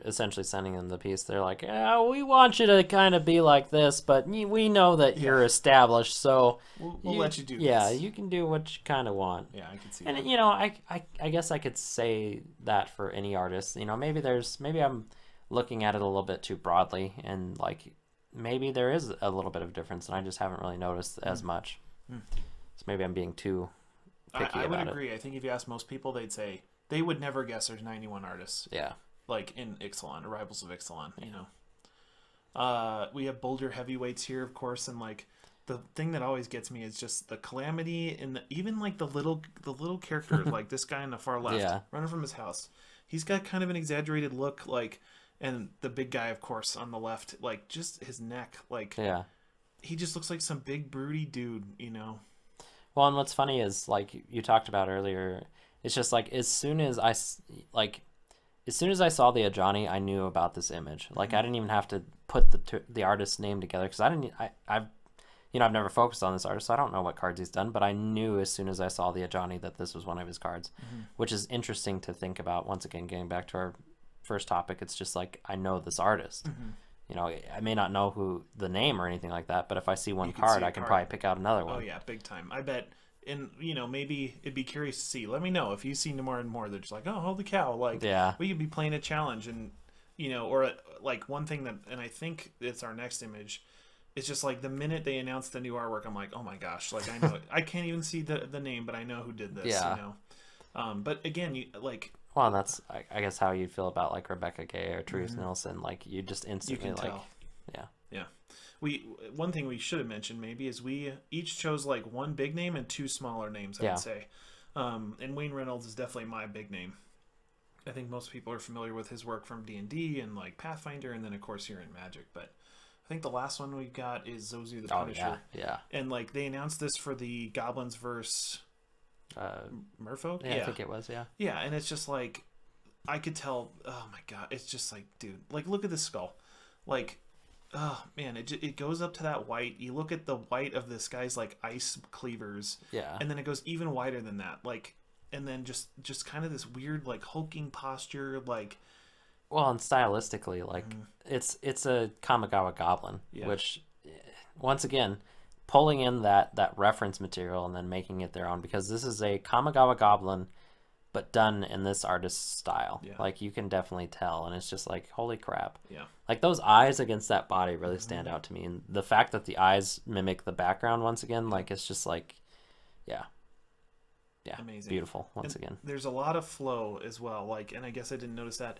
essentially sending them the piece. They're like, we want you to kind of be like this, but we know that you're established, so we'll let you do this. Yeah, you can do what you kind of want. Yeah, I can see and that. You know, I guess I could say that for any artist. You know, maybe I'm looking at it a little bit too broadly, and like maybe there is a little bit of difference, and I just haven't really noticed as much. So maybe I'm being too picky I would about agree. I think if you ask most people, they'd say they would never guess there's 91 artists. Yeah. Like in Ixalan, Arrivals of Ixalan, you know. We have Boulder heavyweights here, of course, and like the thing that always gets me is just the calamity and even like the little character, like this guy on the far left, running from his house. He's got kind of an exaggerated look, like, and the big guy, of course, on the left, like just his neck, like he just looks like some big broody dude, you know. Well, and what's funny is, like you talked about earlier, it's just like as soon as I saw the Ajani, I knew about this image. Like I didn't even have to put the artist's name together, because I've never focused on this artist, so I don't know what cards he's done, but I knew as soon as I saw the Ajani that this was one of his cards, which is interesting to think about. Once again, getting back to our first topic, it's just like I know this artist. You know, I may not know who the name or anything like that, but if I see one You can see card, a I can card. probably pick out another Oh one. yeah, big time. I bet. And maybe it'd be curious to see. Let me know if you see more and more. They're just like, oh, holy cow! Like Yeah. we could be playing a challenge, and or like one thing that, and I think it's our next image. It's just like the minute they announce the new artwork, I'm like, oh my gosh! Like I know I can't even see the name, but I know who did this. Yeah. But again, you like Well, and that's I guess how you'd feel about like Rebecca Gay or Therese Nielsen. Like you just you instantly can like, tell. yeah, Yeah. One thing we should have mentioned maybe is we each chose like one big name and two smaller names, I Yeah. would say. And Wayne Reynolds is definitely my big name. I think most people are familiar with his work from D&D and like Pathfinder, and then of course here in Magic. But I think the last one we got is Zozu the oh Punisher. yeah, And like they announced this for the Goblins versus Merfolk. yeah. I think it was Yeah, and it's just like I could tell. Oh my god, it's just like, dude, like look at this skull, like. Oh man, it goes up to that white. You look at the white of this guy's like ice cleavers, yeah. and then it goes even whiter than that. Like, and then just kind of this weird like hulking posture. Like, Well, and stylistically, like it's a Kamigawa Goblin, Yeah. which once again, pulling in that reference material and then making it their own, because this is a Kamigawa Goblin, but done in this artist's style. Yeah. Like you can definitely tell, and it's just like holy crap. yeah, Like those eyes against that body really stand out to me, and the fact that the eyes mimic the background once again, like it's just like, yeah, amazing, beautiful once And again. There's a lot of flow as well. Like, and I guess I didn't notice that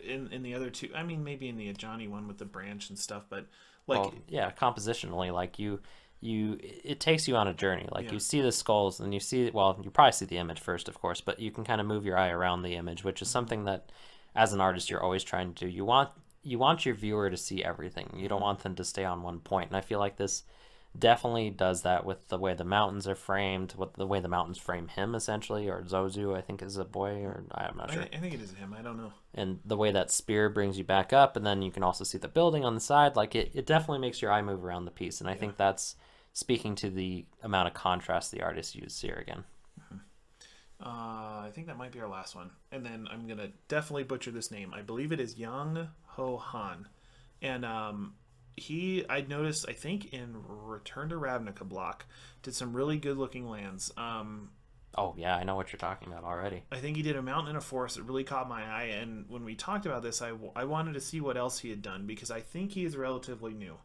in the other two. I mean, maybe in the Ajani one with the branch and stuff, but like, Well, yeah, compositionally, like you it takes you on a journey. Like Yeah. you see the skulls and you see, well, you probably see the image first, of course, but you can kind of move your eye around the image, which is something that as an artist you're always trying to do. You want your viewer to see everything. You don't want them to stay on one point. And I feel like this definitely does that with the way the mountains are framed, with the way the mountains frame him essentially, or Zozu, I think is a boy, or I'm not sure. I think it is him. I don't know. And the way that spear brings you back up, and then you can also see the building on the side. Like it definitely makes your eye move around the piece, and I think that's speaking to the amount of contrast the artist used here again. I think that might be our last one, and then I'm gonna definitely butcher this name. I believe it is Jung Ho Han, and I noticed, I think in Return to Ravnica block, did some really good looking lands. Oh yeah, I know what you're talking about already. I think he did a mountain and a forest that really caught my eye, and when we talked about this, I wanted to see what else he had done, because I think he is relatively new.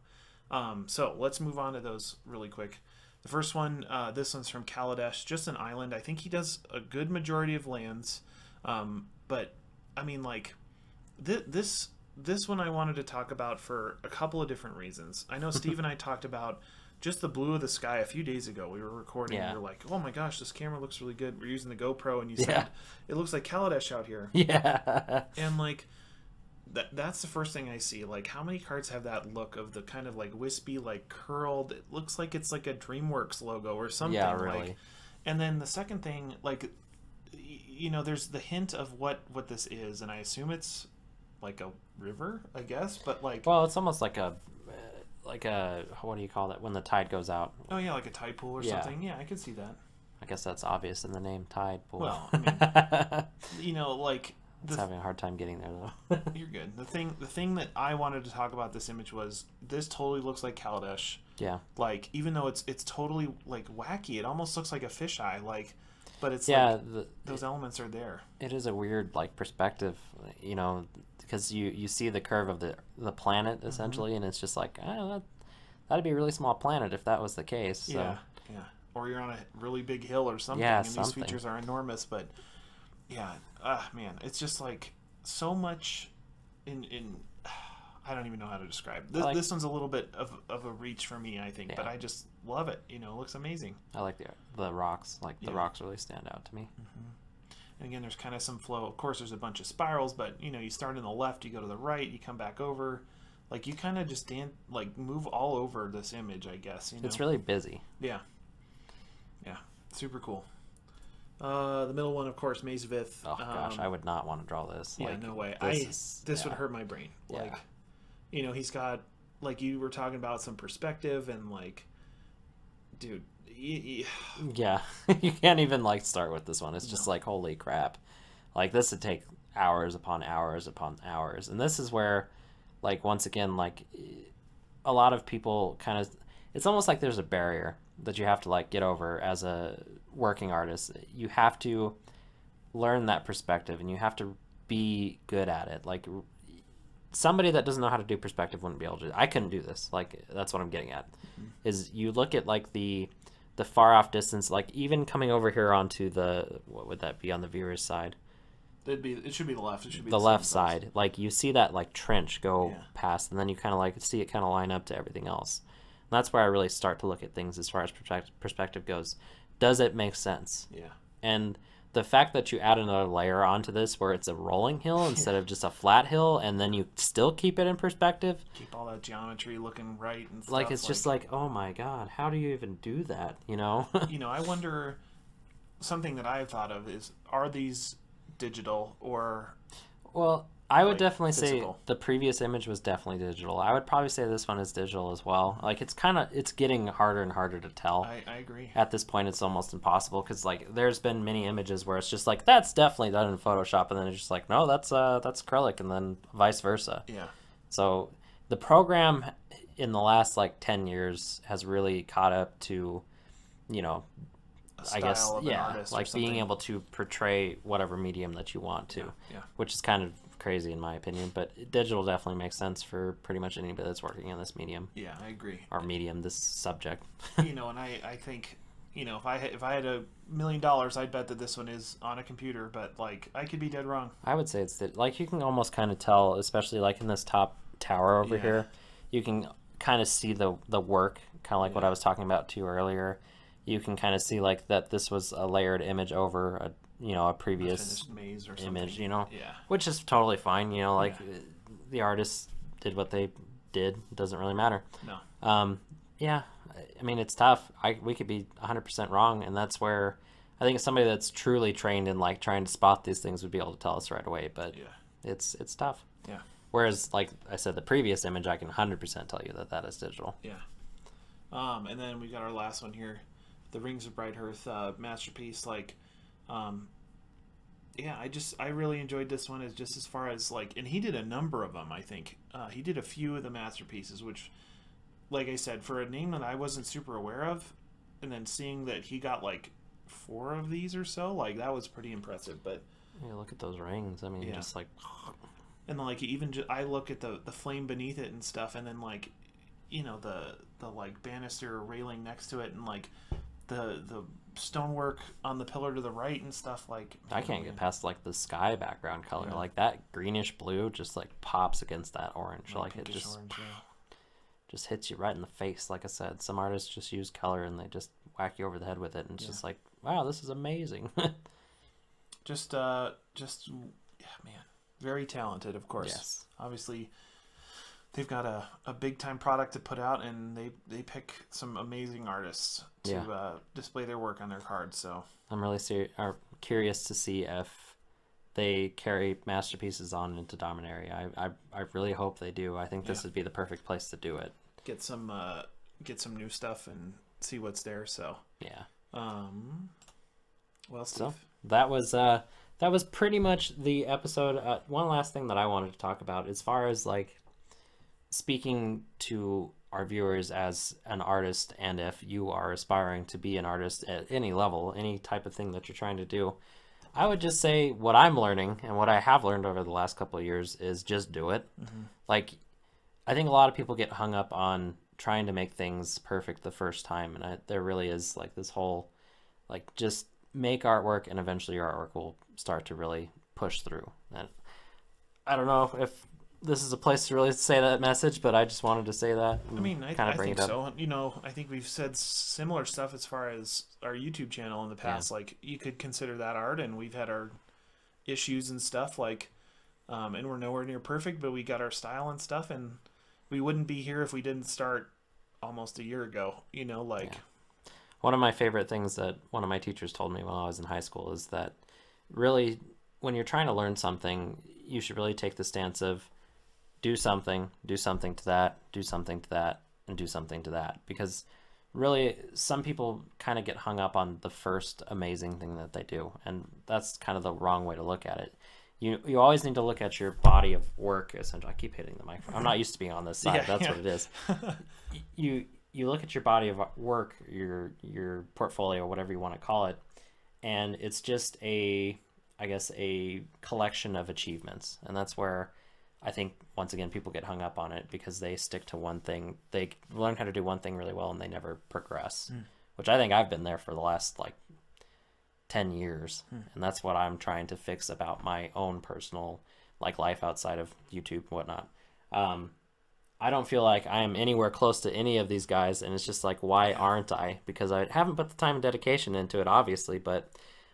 So let's move on to those really quick. The first one, this one's from Kaladesh, just an island. I think he does a good majority of lands, but I mean, like this one I wanted to talk about for a couple of different reasons. I know Steve and I talked about just the blue of the sky a few days ago. We were recording. Yeah. We were like, oh my gosh, this camera looks really good. We're using the GoPro, and you said it looks like Kaladesh out here. Yeah. And like that's the first thing I see. Like, how many cards have that look of the kind of like wispy, like curled? It looks like it's like a DreamWorks logo or something. Yeah, really. Like, and then the second thing, like, there's the hint of what this is, and I assume it's like a river, I guess. But like, Well, it's almost like a what do you call that when the tide goes out? oh yeah, like a tide pool or Yeah. something. Yeah, I could see that. I guess that's obvious in the name Tide Pool. Well, I mean, like. It's having a hard time getting there though. You're good. The thing that I wanted to talk about this image was this totally looks like Kaladesh. Yeah. Like, even though it's totally like wacky, it almost looks like a fisheye. Like, but it's Yeah, like those elements are there. it is a weird like perspective, because you see the curve of the planet essentially, and it's just like, that'd be a really small planet if that was the case. So. Yeah. Or you're on a really big hill or something, Yeah, and these something. features are enormous. But yeah, man, it's just like so much in I don't even know how to describe this one's a little bit of a reach for me, I think, but I just love it. It looks amazing. I like the rocks. Like the rocks really stand out to me. And again, there's kind of some flow. Of course, there's a bunch of spirals, but you start on the left, you go to the right, you come back over. Like, you kind of just move all over this image, I guess. It's really busy. Yeah, super cool. The middle one, of course, Maze Vith. Oh gosh, I would not want to draw this. Yeah, Like, no way. This would hurt my brain. Yeah. Like, he's got, like you were talking about, some perspective, and like, dude, Yeah, you can't even like start with this one. It's just like, holy crap. Like, this would take hours upon hours upon hours. And this is where like once again, like a lot of people kind of, it's almost like there's a barrier that you have to like get over as a working artist. You have to learn that perspective and you have to be good at it. Like somebody that doesn't know how to do perspective wouldn't be able to. I couldn't do this. Like that's what I'm getting at. Is you look at like the far off distance, like even coming over here onto the, what would that be on the viewer's side? It should be the left. It should be The left side. Like you see that like trench go past, and then you kind of like see it kind of line up to everything else. And that's where I really start to look at things as far as perspective goes. Does it make sense? Yeah. And the fact that you add another layer onto this where it's a rolling hill instead of just a flat hill, and then you still keep it in perspective. Keep all that geometry looking right and stuff. Like it's just like, oh my God, how do you even do that? You know? You know, I wonder, something that I've thought of is, are these digital or... Well, I would like definitely physical? say the previous image was definitely digital. I would probably say this one is digital as well. Like it's getting harder and harder to tell. I agree. At this point, it's almost impossible because like there's been many images where it's just like that's definitely done in Photoshop, and then it's just like no, that's acrylic, and then vice versa. Yeah. So the program in the last like 10 years has really caught up to, you know, I guess like being able to portray whatever medium that you want to, which is kind of crazy in my opinion, but digital definitely makes sense for pretty much anybody that's working in this medium. Yeah, I agree. Or medium, this subject. You know, and I think, you know, if I had $1 million, I'd bet that this one is on a computer, but like I could be dead wrong. I would say it's like you can almost kind of tell, especially like in this top tower over here, you can kind of see the work, kind of like what I was talking about too earlier. You can kind of see like that this was a layered image over a previous maze or image, you know, yeah, which is totally fine. You know, like the artist did what they did. It doesn't really matter. No. Yeah, I mean it's tough. We could be 100% wrong, and that's where I think somebody that's truly trained in like trying to spot these things would be able to tell us right away. But it's tough. Yeah. Whereas, like I said, the previous image, I can 100% tell you that is digital. Yeah. And then we got our last one here, the Rings of Bright Hearth masterpiece. Like, yeah, I really enjoyed this one as far as like, and he did a number of them. I think he did a few of the masterpieces, which, like I said, for a name that I wasn't super aware of, and then seeing that he got like 4 of these or so, like that was pretty impressive. But yeah, look at those rings. I mean, just like. And then, like, even I look at the flame beneath it and stuff, and then like, you know, the like banister railing next to it, and like the stonework on the pillar to the right and stuff. Like I can't get past like the sky background color, like that greenish blue just like pops against that orange, like it just orange, just hits you right in the face. Like I said, some artists just use color and they just whack you over the head with it, and it's just like, wow, this is amazing. just yeah, man. Very talented, of course. Yes. Obviously, they've got a big time product to put out, and they pick some amazing artists to display their work on their cards. So I'm really curious to see if they carry masterpieces on into Dominaria. I really hope they do. I think this would be the perfect place to do it. Get some new stuff and see what's there. So yeah. Well, Steve. So that was pretty much the episode. One last thing that I wanted to talk about, as far as like speaking to our viewers as an artist, and if you are aspiring to be an artist at any level, any type of thing that you're trying to do, I would just say what I'm learning and what I have learned over the last couple of years is just do it. Like, I think a lot of people get hung up on trying to make things perfect the first time, and there really is like this whole like just make artwork and eventually your artwork will start to really push through. And I don't know if this is a place to really say that message, but I just wanted to say that. I mean, I think so. You know, I think we've said similar stuff as far as our YouTube channel in the past. Like, you could consider that art, and we've had our issues and stuff, like, and we're nowhere near perfect, but we got our style and stuff, and we wouldn't be here if we didn't start almost a year ago, you know, like... One of my favorite things that one of my teachers told me when I was in high school is that really, when you're trying to learn something, you should really take the stance of do something to that, do something to that, and do something to that. Because really, some people kind of get hung up on the first amazing thing that they do, and that's kind of the wrong way to look at it. you always need to look at your body of work. Essentially, I keep hitting the microphone. I'm not used to being on this side. Yeah, That's what it is. You look at your body of work, your portfolio, whatever you want to call it, and it's just a collection of achievements. And that's where I think, once again, people get hung up on it because they stick to one thing. They learn how to do one thing really well and they never progress, which I think I've been there for the last 10 years. And that's what I'm trying to fix about my own personal life outside of YouTube and whatnot. I don't feel like I am anywhere close to any of these guys, and it's just why aren't I? Because I haven't put the time and dedication into it, obviously. But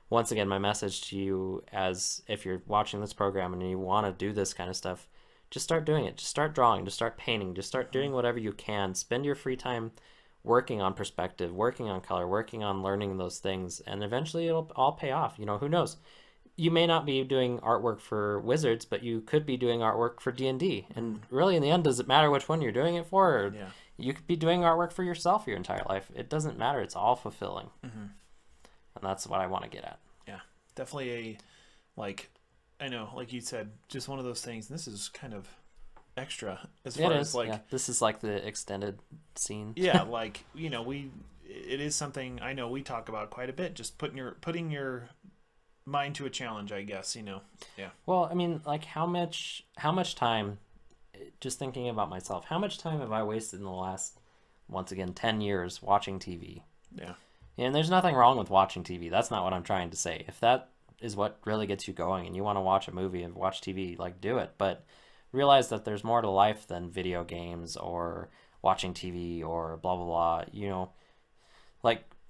once again, my message to you, as if you're watching this program and you want to do this kind of stuff, just start doing it. Just start drawing, just start painting, just start doing whatever you can. Spend your free time working on perspective, working on color, working on learning those things, and eventually it'll all pay off. Who knows? You may not be doing artwork for Wizards, but you could be doing artwork for D&D. And really, in the end, does it matter which one you're doing it for? Or you could be doing artwork for yourself your entire life. It doesn't matter. It's all fulfilling. And that's what I want to get at. Yeah, definitely I know, like you said, just one of those things. And this is kind of extra as far as this is the extended scene. Yeah, it is something I know we talk about quite a bit. Just putting your mind to a challenge, I guess. Yeah. Well, I mean, how much time? Just thinking about myself, how much time have I wasted in the last, once again, 10 years watching TV? Yeah. And there's nothing wrong with watching TV. That's not what I'm trying to say. If that is what really gets you going and you want to watch a movie and watch TV, do it. But realize that there's more to life than video games or watching TV or blah, blah, blah.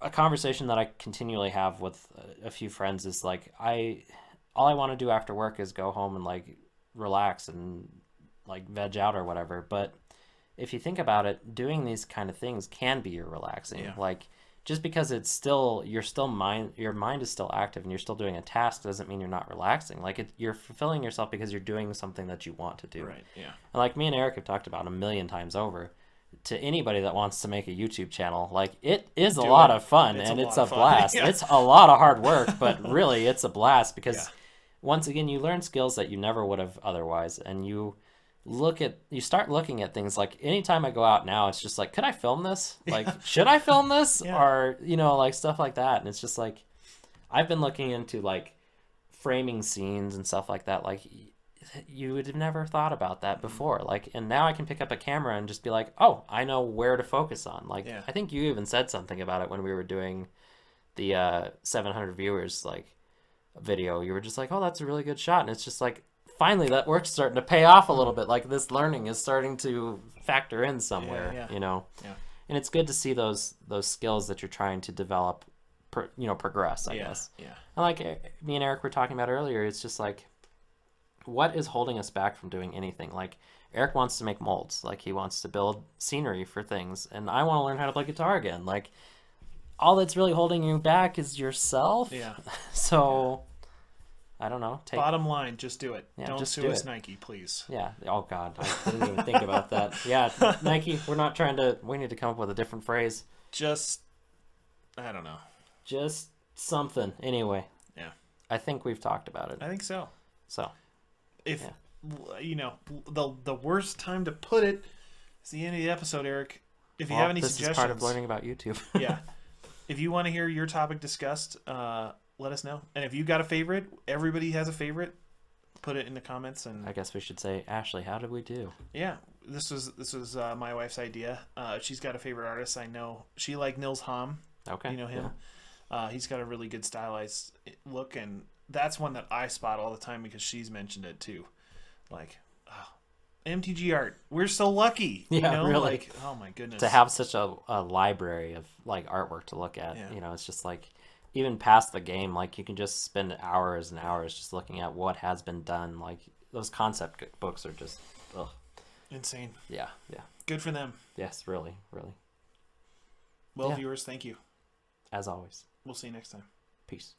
A conversation that I continually have with a few friends is all I want to do after work is go home and relax and veg out or whatever. But if you think about it, doing these kind of things can be your relaxing. Yeah. Just because your mind is still active and you're still doing a task doesn't mean you're not relaxing. You're fulfilling yourself because you're doing something that you want to do. Right. Yeah. And me and Eric have talked about a million times over, to anybody that wants to make a YouTube channel, it is a lot of fun and it's a blast. Yeah. It's a lot of hard work, but really it's a blast because once again, you learn skills that you never would have otherwise. And you start looking at things anytime I go out now, it's just could I film this? Should I film this? Yeah. Or, stuff like that. And it's just I've been looking into framing scenes and stuff like that. You would have never thought about that before. And now I can pick up a camera and just be oh, I know where to focus on. I think you even said something about it when we were doing the 700 viewers video. You were just oh, that's a really good shot. And it's just finally that work's starting to pay off a little bit. This learning is starting to factor in somewhere. Yeah. And it's good to see those skills that you're trying to develop progress, I guess. Yeah. And me and Eric were talking about earlier, it's just what is holding us back from doing anything? Eric wants to make molds, he wants to build scenery for things, and I want to learn how to play guitar again. All that's really holding you back is yourself. Yeah. So I don't know. Bottom line, just do it. Yeah, Don't just sue do us, it. Nike, please. Yeah. Oh God, I didn't even think about that. Yeah, Nike. We're not trying to. We need to come up with a different phrase. I don't know. Just something. Anyway. Yeah. I think we've talked about it. I think so. So. If the worst time to put it is the end of the episode, Eric. If you have any suggestions, this is part of learning about YouTube. Yeah. If you want to hear your topic discussed, let us know. And if you got a favorite, everybody has a favorite, put it in the comments. And I guess we should say, Ashley, how did we do? Yeah, this was my wife's idea. She's got a favorite artist. I know she liked Nils Hamm. Okay. You know him. Yeah. He's got a really good stylized look, and that's one that I spot all the time because she's mentioned it too. MTG art. We're so lucky. Yeah, really. Oh my goodness. To have such a library of artwork to look at. Yeah. It's just even past the game, you can just spend hours and hours just looking at what has been done. Those concept books are just insane. Yeah. Good for them. Yes, really. Well, viewers, thank you. As always. We'll see you next time. Peace.